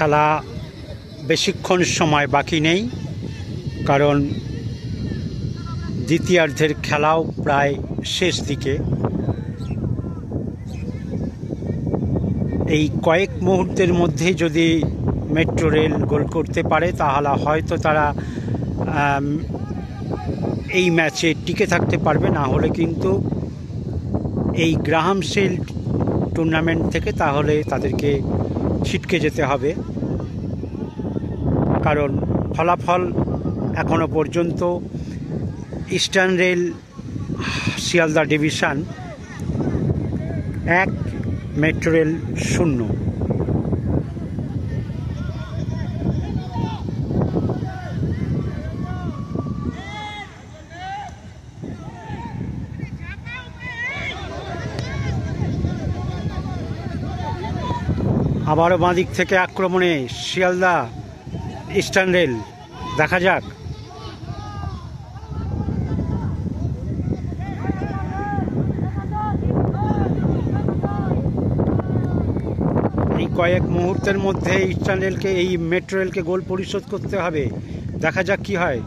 খেলা বেশিক্ষণ সময় বাকি নেই, কারণ দ্বিতীয়ার্ধের খেলাও প্রায় শেষ দিকে। এই কয়েক মুহূর্তের মধ্যে যদি মেট্রো রেল গোল করতে পারে তাহলে হয়তো তারা এই ম্যাচে টিকে থাকতে পারবে, না হলে কিন্তু এই গ্রাহামশিল্ড টুর্নামেন্ট থেকে তাহলে তাদেরকে ছিটকে যেতে হবে। কারণ ফলাফল এখনো পর্যন্ত eastern rail Sealdah division 1, metro rail 0। আবারও বাঁদিক থেকে আক্রমণে শিয়ালদা ইস্টার্ন রেল, দেখা যাক। এই কয়েক মুহূর্তের মধ্যে ইস্টার্ন রেলকে, এই মেট্রো রেলকে গোল পরিশোধ করতে হবে। দেখা যাক কি হয়।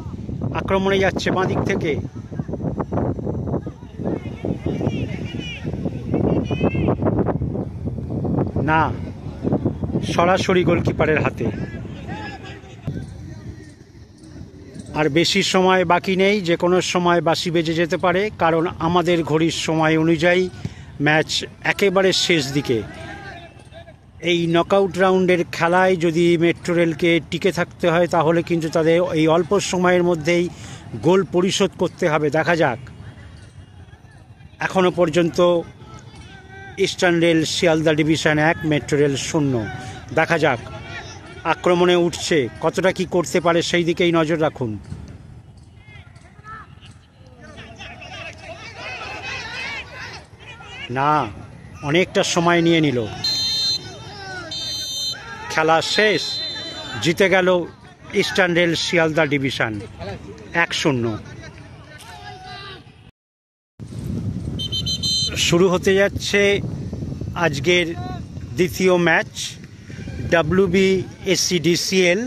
আক্রমণে যাচ্ছে বাঁদিক থেকে, না, সরাসরি গোলকিপারের হাতে। আর বেশি সময় বাকি নেই, যে কোনো সময় বাঁশি বেজে যেতে পারে, কারণ আমাদের ঘড়ির সময় অনুযায়ী ম্যাচ একেবারে শেষ দিকে। এই নকআউট রাউন্ডের খেলায় যদি মেট্রো রেলকে টিকে থাকতে হয় তাহলে কিন্তু তাদের এই অল্প সময়ের মধ্যেই গোল পরিশোধ করতে হবে। দেখা যাক। এখনো পর্যন্ত eastern rail Sealdah division 1, metro rail 0। দেখা যাক, আক্রমণে উঠছে, কতটা কি করতে পারে সেই দিকেই নজর রাখুন। না, অনেকটা সময় নিয়ে নিল। খেলা শেষ, জিতে গেল ইস্টার্ন রেল শিয়ালদা ডিভিশন 1-0। শুরু হতে যাচ্ছে আজকের দ্বিতীয় match, WBSCDCL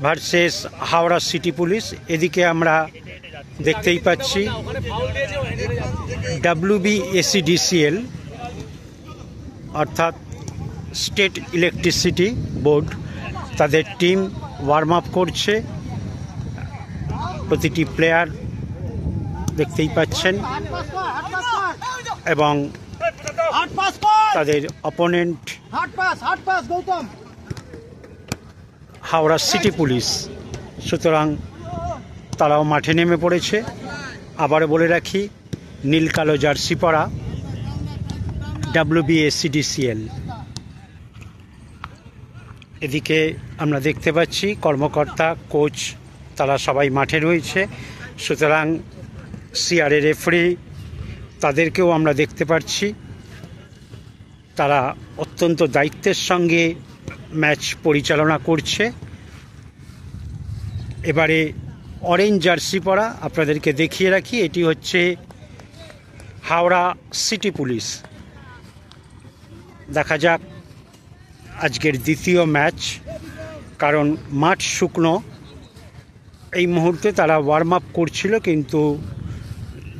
versus Howrah city police. এদিকে আমরা দেখতেই পাচ্ছি WBSCDCL অর্থাৎ স্টেট ইলেকট্রিসিটি বোর্ড, তাদের টিম ওয়ার্ম আপ করছে। প্রতিটি প্লেয়ার দেখতেই পাচ্ছেন, এবং তাদের অপোনেন্ট হাওড়া সিটি পুলিশ, সুতরাং তারাও মাঠে নেমে পড়েছে। আবার বলে রাখি, নীল কালো জার্সি পরা WBSCDCL। এদিকে আমরা দেখতে পাচ্ছি কর্মকর্তা, কোচ, তারা সবাই মাঠে রয়েছে। সুতরাং সিআরএ রেফারি, তাদেরকেও আমরা দেখতে পাচ্ছি। তারা অত্যন্ত দায়িত্বের সঙ্গে ম্যাচ পরিচালনা করছে। এবারে অরেঞ্জ জার্সি পরা আপনাদেরকে দেখিয়ে রাখি, এটি হচ্ছে হাওড়া সিটি পুলিশ। দেখা যাক আজকের দ্বিতীয় ম্যাচ, কারণ মাঠ শুকনো। এই মুহূর্তে তারা ওয়ার্ম আপ করছিল, কিন্তু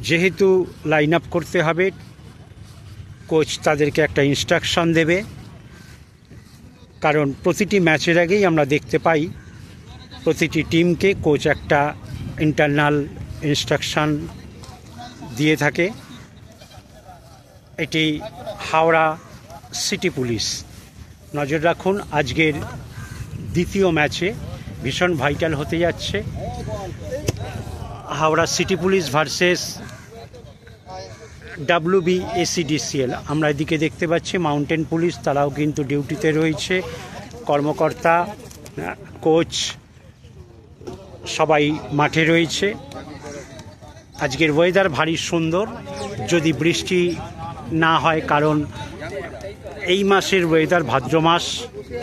যেহেতু লাইন আপ করতে হবে, কোচ তাদেরকে একটা ইনস্ট্রাকশন দেবে। কারণ প্রতিটি ম্যাচের আগেই আমরা দেখতে পাই প্রতিটি টিমকে কোচ একটা ইন্টারনাল ইনস্ট্রাকশন দিয়ে থাকে। এটি হাওড়া সিটি পুলিশ। নজর রাখুন আজকের দ্বিতীয় ম্যাচে ভীষণ ভাইটাল হতে যাচ্ছে Howrah city police versus WBACDCL। আমরা এদিকে দেখতে পাচ্ছি মাউন্টেন পুলিশ, তারাও কিন্তু ডিউটিতে রয়েছে, কর্মকর্তা, কোচ সবাই মাঠে রয়েছে। আজকের ওয়েদার ভারী সুন্দর, যদি বৃষ্টি না হয়, কারণ এই মাসের ওয়েদার ভাদ্র মাস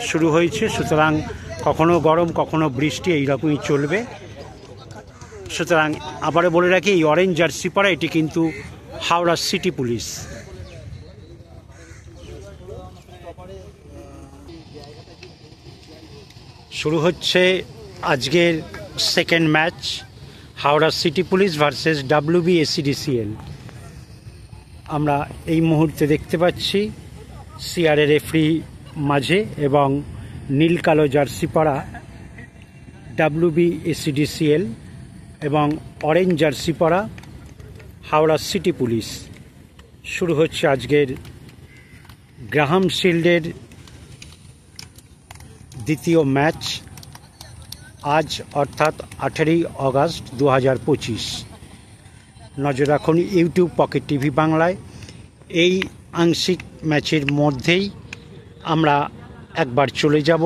শুরু হয়েছে, সুতরাং কখনো গরম কখনো বৃষ্টি এইরকমই চলবে। সুতরাং আবারও বলে রাখি, এই অরেঞ্জ জার্সি পরা এটি কিন্তু হাওড়া সিটি পুলিশ। শুরু হচ্ছে আজকের second match, Howrah city police versus WBACDCL। আমরা এই মুহূর্তে দেখতে পাচ্ছি সিআরের রেফারি মাঝে এবং নীল কালো জার্সি পরা WBACDCL এবং অরেঞ্জ জার্সি পরা হাওড়া সিটি পুলিশ। শুরু হচ্ছে আজকের গ্রাহাম শিল্ডের দ্বিতীয় ম্যাচ, আজ অর্থাৎ 18 অগাস্ট 2025। নজর রাখুন ইউটিউব পকেট টিভি বাংলায়। এই আংশিক ম্যাচের মধ্যেই আমরা একবার চলে যাব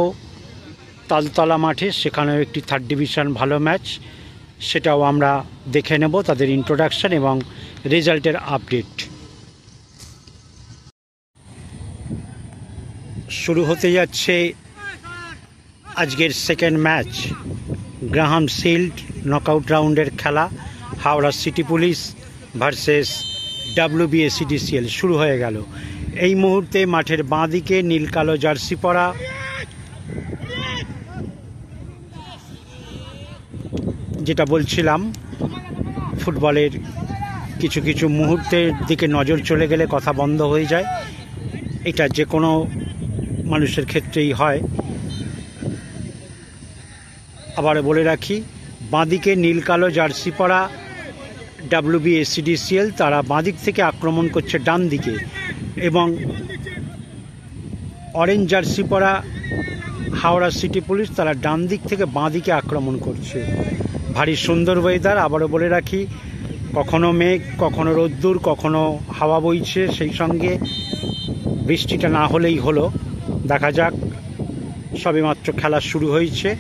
তালতলা মাঠে, সেখানেও একটি থার্ড ডিভিশন ভালো ম্যাচ, সেটাও আমরা দেখে নেব, তাদের ইন্ট্রোডাকশন এবং রেজাল্টের আপডেট। শুরু হতে যাচ্ছে আজকের second match, Graham shield knockout রাউন্ডের খেলা, Howrah city police versus WBACDCL শুরু হয়ে গেল। এই মুহূর্তে মাঠের বাঁ দিকে নীল কালো জার্সি পরা যেটা বলছিলাম, ফুটবলের কিছু কিছু মুহূর্তের দিকে নজর চলে গেলে কথা বন্ধ হয়ে যায়, এটা যে কোনো মানুষের ক্ষেত্রেই হয়। আবার বলে রাখি, বাঁদিকে নীল কালো জার্সি পরা WBACDCL, তারা বাঁদিক থেকে আক্রমণ করছে ডান দিকে, এবং অরেঞ্জ জার্সি পরা হাওড়া সিটি পুলিশ, তারা ডান দিক থেকে বাঁ দিকে আক্রমণ করছে। ভারী সুন্দর ওয়েদার, আবারও বলে রাখি, কখনো মেঘ কখনো রোদ্দুর কখনো হাওয়া বইছে, সেই সঙ্গে বৃষ্টিটা না হলেই হলো। দেখা যাক, সবেমাত্র খেলা শুরু হয়েছে।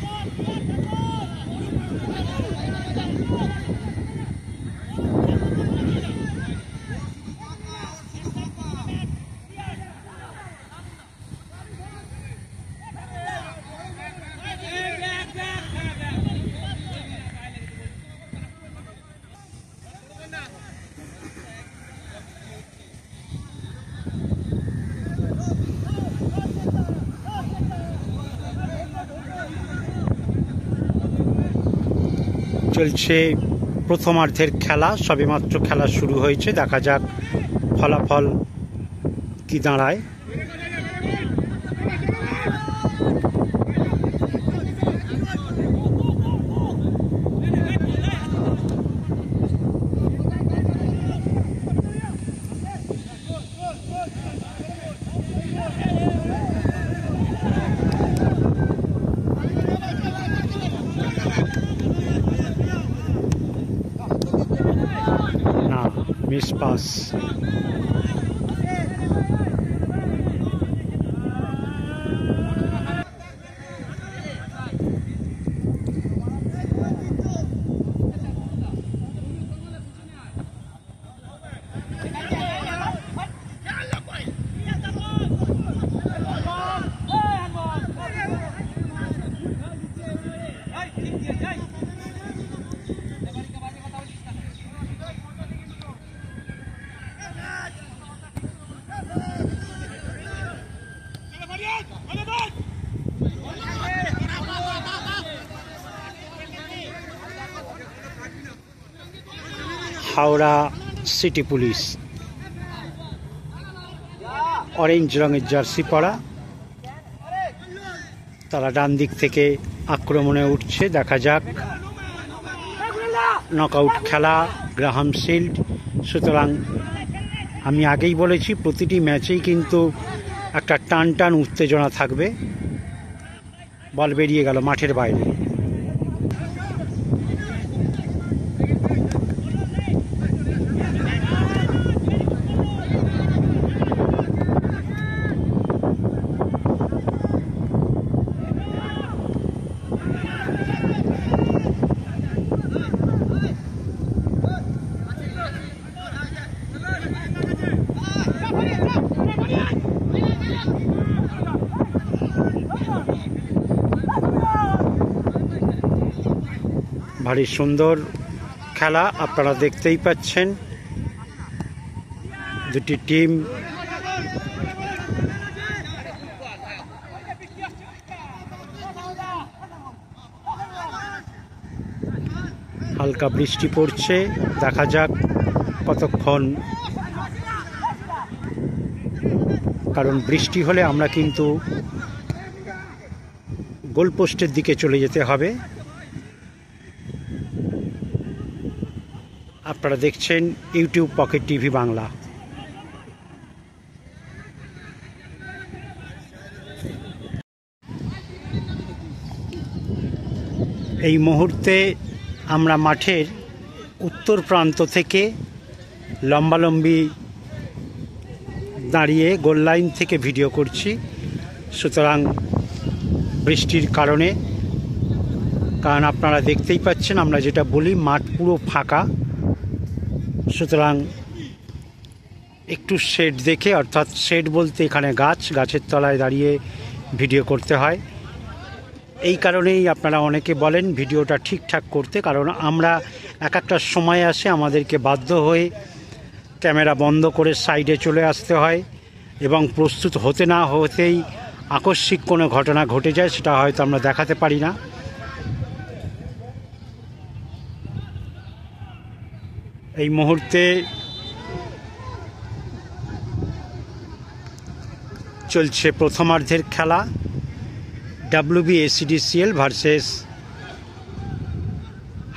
চলছে প্রথমার্ধের খেলা, সবেমাত্র খেলা শুরু হয়েছে, দেখা যাক ফলাফল কি দাঁড়ায়। Miss pass, Howrah city police orange রঙের জার্সি পরা, তারা ডান দিক থেকে আক্রমণে উঠছে। দেখা যাক, নকআউট খেলা, গ্রাহাম শিল্ড, সুতরাং আমি আগেই বলেছি প্রতিটি ম্যাচেই কিন্তু একটা টান টান উত্তেজনা থাকবে। বল বেরিয়ে গেল মাঠের বাইরে। ভারী সুন্দর খেলা আপনারা দেখতেই পাচ্ছেন। দুটি টিম হালকা বৃষ্টি পড়ছে, দেখা যাক কতক্ষণ, কারণ বৃষ্টি হলে আমরা কিন্তু গোলপোস্টের দিকে চলে যেতে হবে। আপনারা দেখছেন ইউটিউব পকেট টিভি বাংলা। এই মুহূর্তে আমরা মাঠের উত্তর প্রান্ত থেকে লম্বালম্বি দাঁড়িয়ে গোল লাইন থেকে ভিডিও করছি। সুতরাং বৃষ্টির কারণ আপনারা দেখতেই পাচ্ছেন, আমরা যেটা বলি মাঠ পুরো ফাঁকা। সুতরাং একটু শেড দেখে, অর্থাৎ শেড বলতে এখানে গাছের তলায় দাঁড়িয়ে ভিডিও করতে হয়। এই কারণেই আপনারা অনেকে বলেন ভিডিওটা ঠিকঠাক করতে, কারণ আমরা একটা সময় আসে আমাদেরকে বাধ্য হয়ে ক্যামেরা বন্ধ করে সাইডে চলে আসতে হয়, এবং প্রস্তুত হতে না হতেই আকস্মিক কোনো ঘটনা ঘটে যায়, সেটা হয়তো আমরা দেখাতে পারি না। এই মুহূর্তে চলছে প্রথমার্ধের খেলা, WBACDCL versus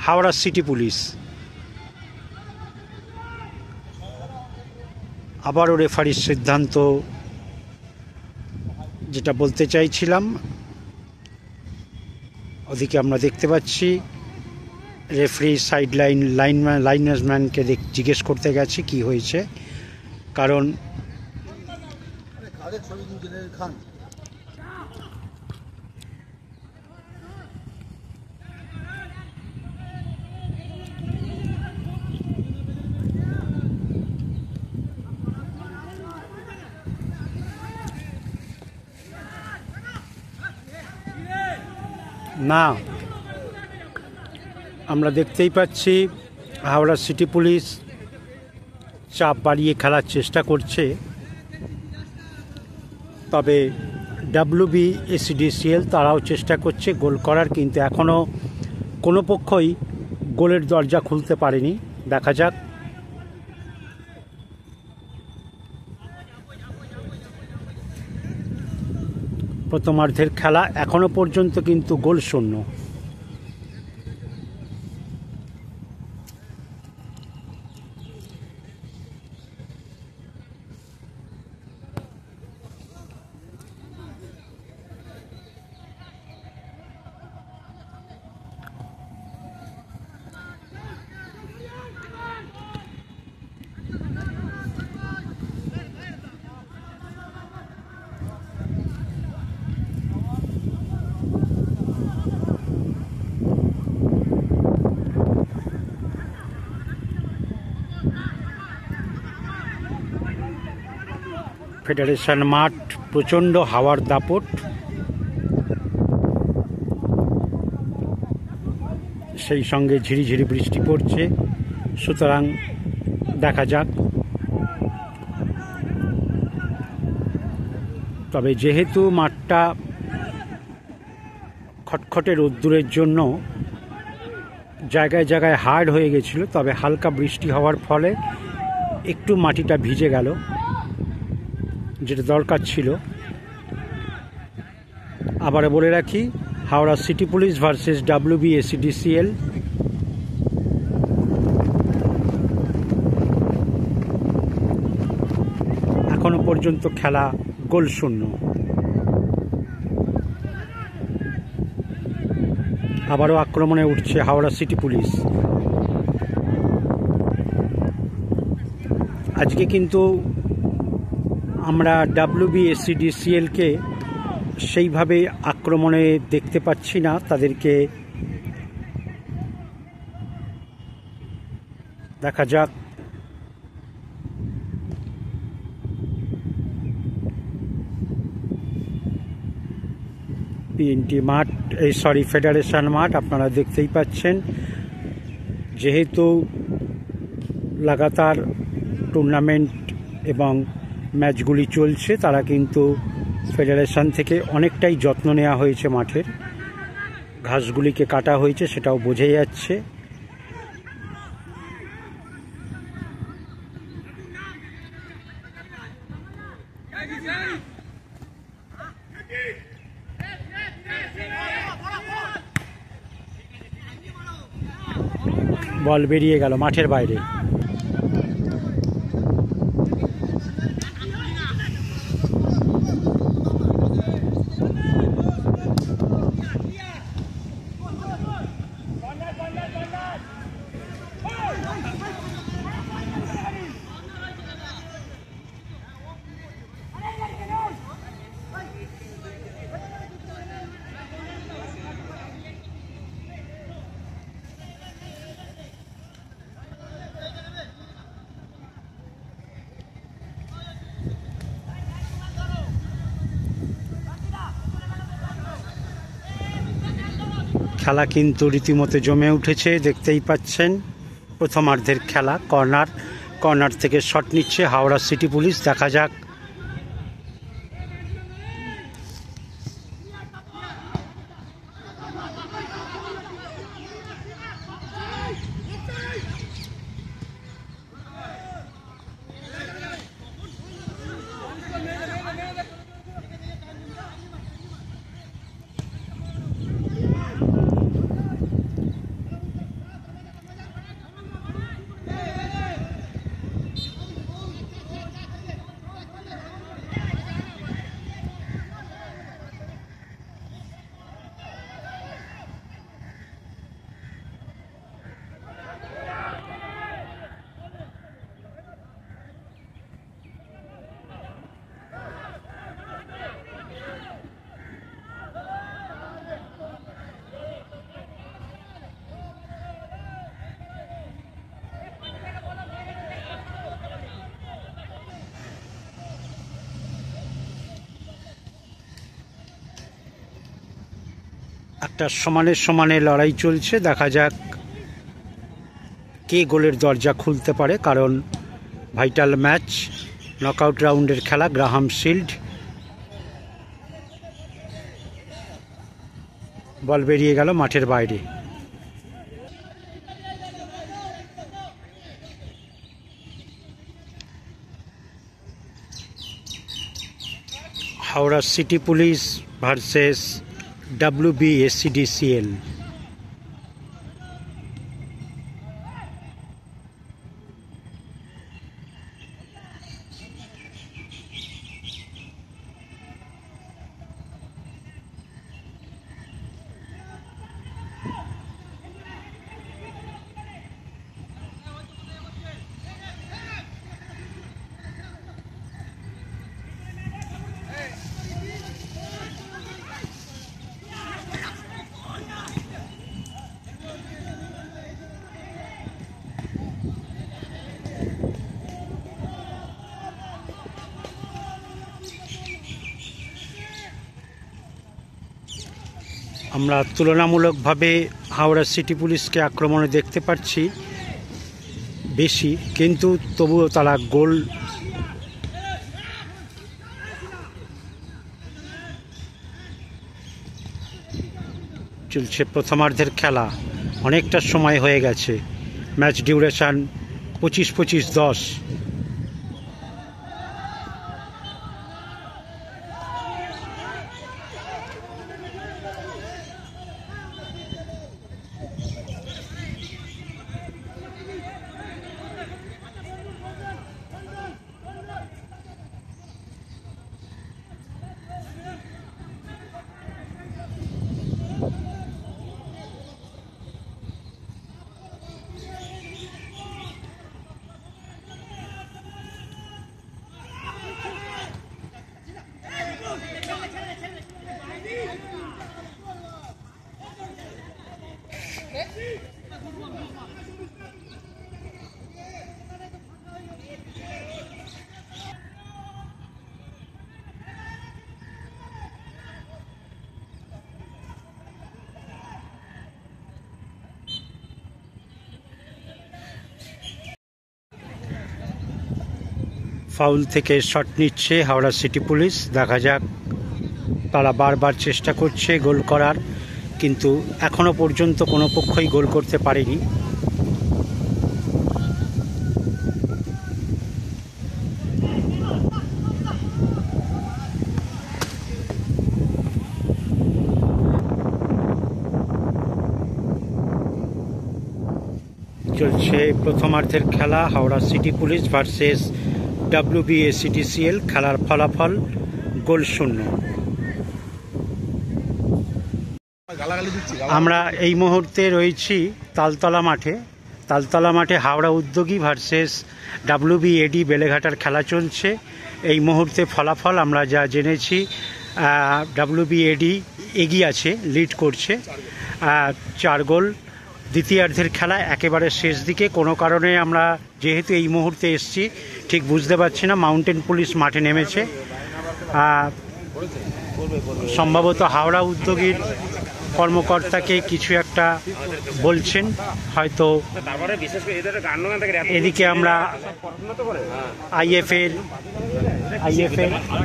Howrah city police. আবারও রেফারির সিদ্ধান্ত, যেটা বলতে চাইছিলাম, ওদিকে আমরা দেখতে পাচ্ছি রেফারি সাইড লাইনম্যানকে জিজ্ঞেস করতে গেছে কি হয়েছে, কারণ না, আমরা দেখতেই পাচ্ছি হাওড়া সিটি পুলিশ চাপ বাড়িয়ে খেলার চেষ্টা করছে, তবে WBACDCL তারাও চেষ্টা করছে গোল করার, কিন্তু এখনও কোনো পক্ষই গোলের দরজা খুলতে পারেনি। দেখা যাক। প্রথমার্ধের খেলা এখনো পর্যন্ত কিন্তু গোল শূন্য। ফেডারেশন মাঠ প্রচণ্ড হাওয়ার দাপট, সেই সঙ্গে ঝিরিঝিরি বৃষ্টি পড়ছে। সুতরাং দেখা যাক। তবে যেহেতু মাঠটা খটখটে রোদ্দুরের জন্য জায়গায় জায়গায় হার্ড হয়ে গেছিল, তবে হালকা বৃষ্টি হওয়ার ফলে একটু মাটিটা ভিজে গেল, যেটা দরকার ছিল। আবার বলে রাখি, Howrah city police versus WBACDCL। এখনো পর্যন্ত খেলা গোল শূন্য। আবারও আক্রমণে উঠছে হাওড়া সিটি পুলিশ। আজকে কিন্তু আমরা WBSCDCL-কে সেইভাবে আক্রমণে দেখতে পাচ্ছি না। তাদেরকে দেখা যাক। PNT মাঠ, ফেডারেশন মাঠ আপনারা দেখতেই পাচ্ছেন। যেহেতু লাগাতার টুর্নামেন্ট এবং ম্যাচগুলি চলছে, তারা কিন্তু ফেডারেশন থেকে অনেকটাই যত্ন নেওয়া হয়েছে। মাঠের ঘাসগুলিকে কাটা হয়েছে, সেটাও বোঝা যাচ্ছে। বল বেরিয়ে গেল মাঠের বাইরে। খেলা কিন্তু রীতিমতো জমে উঠেছে, দেখতেই পাচ্ছেন। প্রথমার্ধের খেলা। কর্নার থেকে শট নিচ্ছে হাওড়া সিটি পুলিশ। দেখা যাক। একটা সমানে লড়াই চলছে। দেখা যাক কে গোলের দরজা খুলতে পারে, কারণ ভাইটাল ম্যাচ, নকআউট রাউন্ডের খেলা, গ্রাহাম শিল্ড। বল বেরিয়ে গেল মাঠের বাইরে। Howrah city police versus WBSCDCL। আমরা তুলনামূলকভাবে হাওড়া সিটি পুলিশকে আক্রমণে দেখতে পাচ্ছি বেশি, কিন্তু তবুও তারা গোল চলছে। প্রথমার্ধের খেলা, অনেকটা সময় হয়ে গেছে। Match duration 25-10। ফাউল থেকে শট নিচ্ছে হাওড়া সিটি পুলিশ। দেখা যাক, তারা বারবার চেষ্টা করছে গোল করার, কিন্তু এখনো পর্যন্ত কোনো পক্ষই গোল করতে পারেনি। চলছে প্রথমার্ধের খেলা, Howrah city police versus WBACTCL। খেলার ফলাফল গোল শূন্য। আমরা এই মুহূর্তে রয়েছি তালতলা মাঠে। তালতলা মাঠে হাওড়া উদ্যোগী ভার্সেস WBAD বেলেঘাটার খেলা চলছে। এই মুহূর্তে ফলাফল আমরা যা জেনেছি, WBAD এগিয়ে আছে, লিড করছে 4 গোল। দ্বিতীয়ার্ধের খেলা একেবারে শেষ দিকে। কোনো কারণে আমরা যেহেতু এই মুহূর্তে এসছি ঠিক বুঝতে পারছি না, মাউন্টেন পুলিশ মাঠে নেমেছে। সম্ভবত হাওড়া উদ্যোগীর কর্মকর্তাকে কিছু একটা বলছেন হয়তো। এদিকে আমরা আইএফএর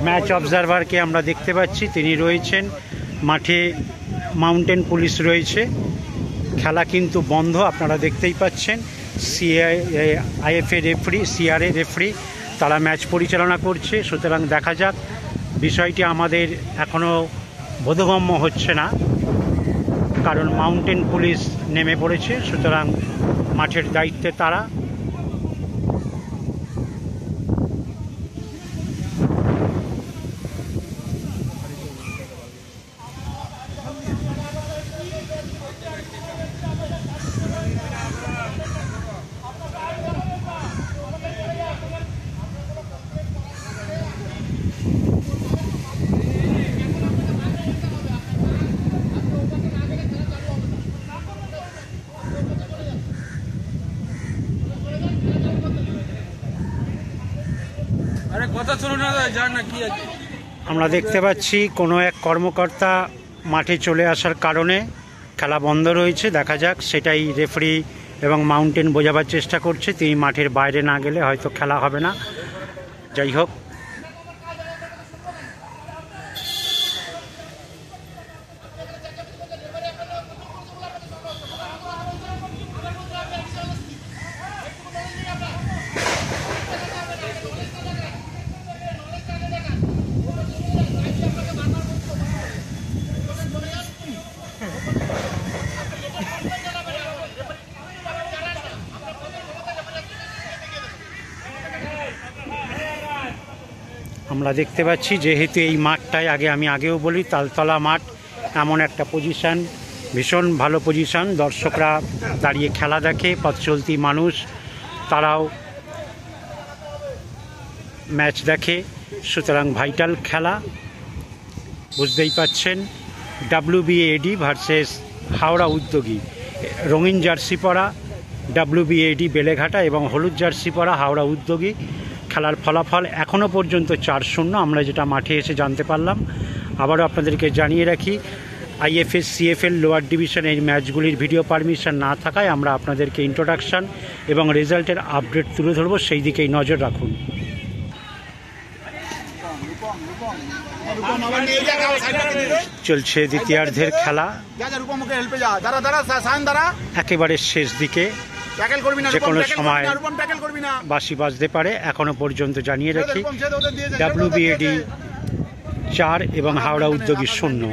ম্যাচ অবজারভারকে আমরা দেখতে পাচ্ছি, তিনি রয়েছেন মাঠে। মাউন্টেন পুলিশ রয়েছে। খেলা কিন্তু বন্ধ, আপনারা দেখতেই পাচ্ছেন। আইএফএ রেফারি, সিআরএ রেফারি, তারা ম্যাচ পরিচালনা করছে। সুতরাং দেখা যাক, বিষয়টি আমাদের এখনও বোধগম্য হচ্ছে না, কারণ মাউন্টেন পুলিশ নেমে পড়েছে। সুতরাং মাঠের দায়িত্বে তারা। আমরা দেখতে পাচ্ছি কোনো এক কর্মকর্তা মাঠে চলে আসার কারণে খেলা বন্ধ রয়েছে। দেখা যাক, সেটাই রেফারি এবং মাউন্টেন বোঝাবার চেষ্টা করছে। তিনি মাঠের বাইরে না গেলে হয়তো খেলা হবে না। যাই হোক, আমরা দেখতে পাচ্ছি যেহেতু এই মাঠটায় আমি আগেও বলি তালতলা মাঠ এমন একটা পজিশান, ভীষণ ভালো পজিশান। দর্শকরা দাঁড়িয়ে খেলা দেখে, পথ চলতি মানুষ তারাও ম্যাচ দেখে। সুতরাং ভাইটাল খেলা, বুঝতেই পাচ্ছেন। WBAD ভার্সেস হাওড়া উদ্যোগী। রঙিন জার্সি পরা WBAD বেলেঘাটা এবং হলুদ জার্সি পরা হাওড়া উদ্যোগী। খেলার ফলাফল এখনও পর্যন্ত 4-0, আমরা যেটা মাঠে এসে জানতে পারলাম। আবারও আপনাদেরকে জানিয়ে রাখি, আইএফএস সিএফএল লোয়ার ডিভিশন এই ম্যাচগুলির ভিডিও পারমিশন না থাকায় আমরা আপনাদেরকে ইন্ট্রোডাকশান এবং রেজাল্টের আপডেট তুলে ধরবো, সেই দিকেই নজর রাখুন। চলছে দ্বিতীয়ার্ধের খেলা, একেবারে শেষ দিকে। যে কোনো সময় বাঁশি বাজতে পারে। এখনো পর্যন্ত জানিয়ে রাখি, WBAD 4 এবং হাওড়া উদ্যোগী 0।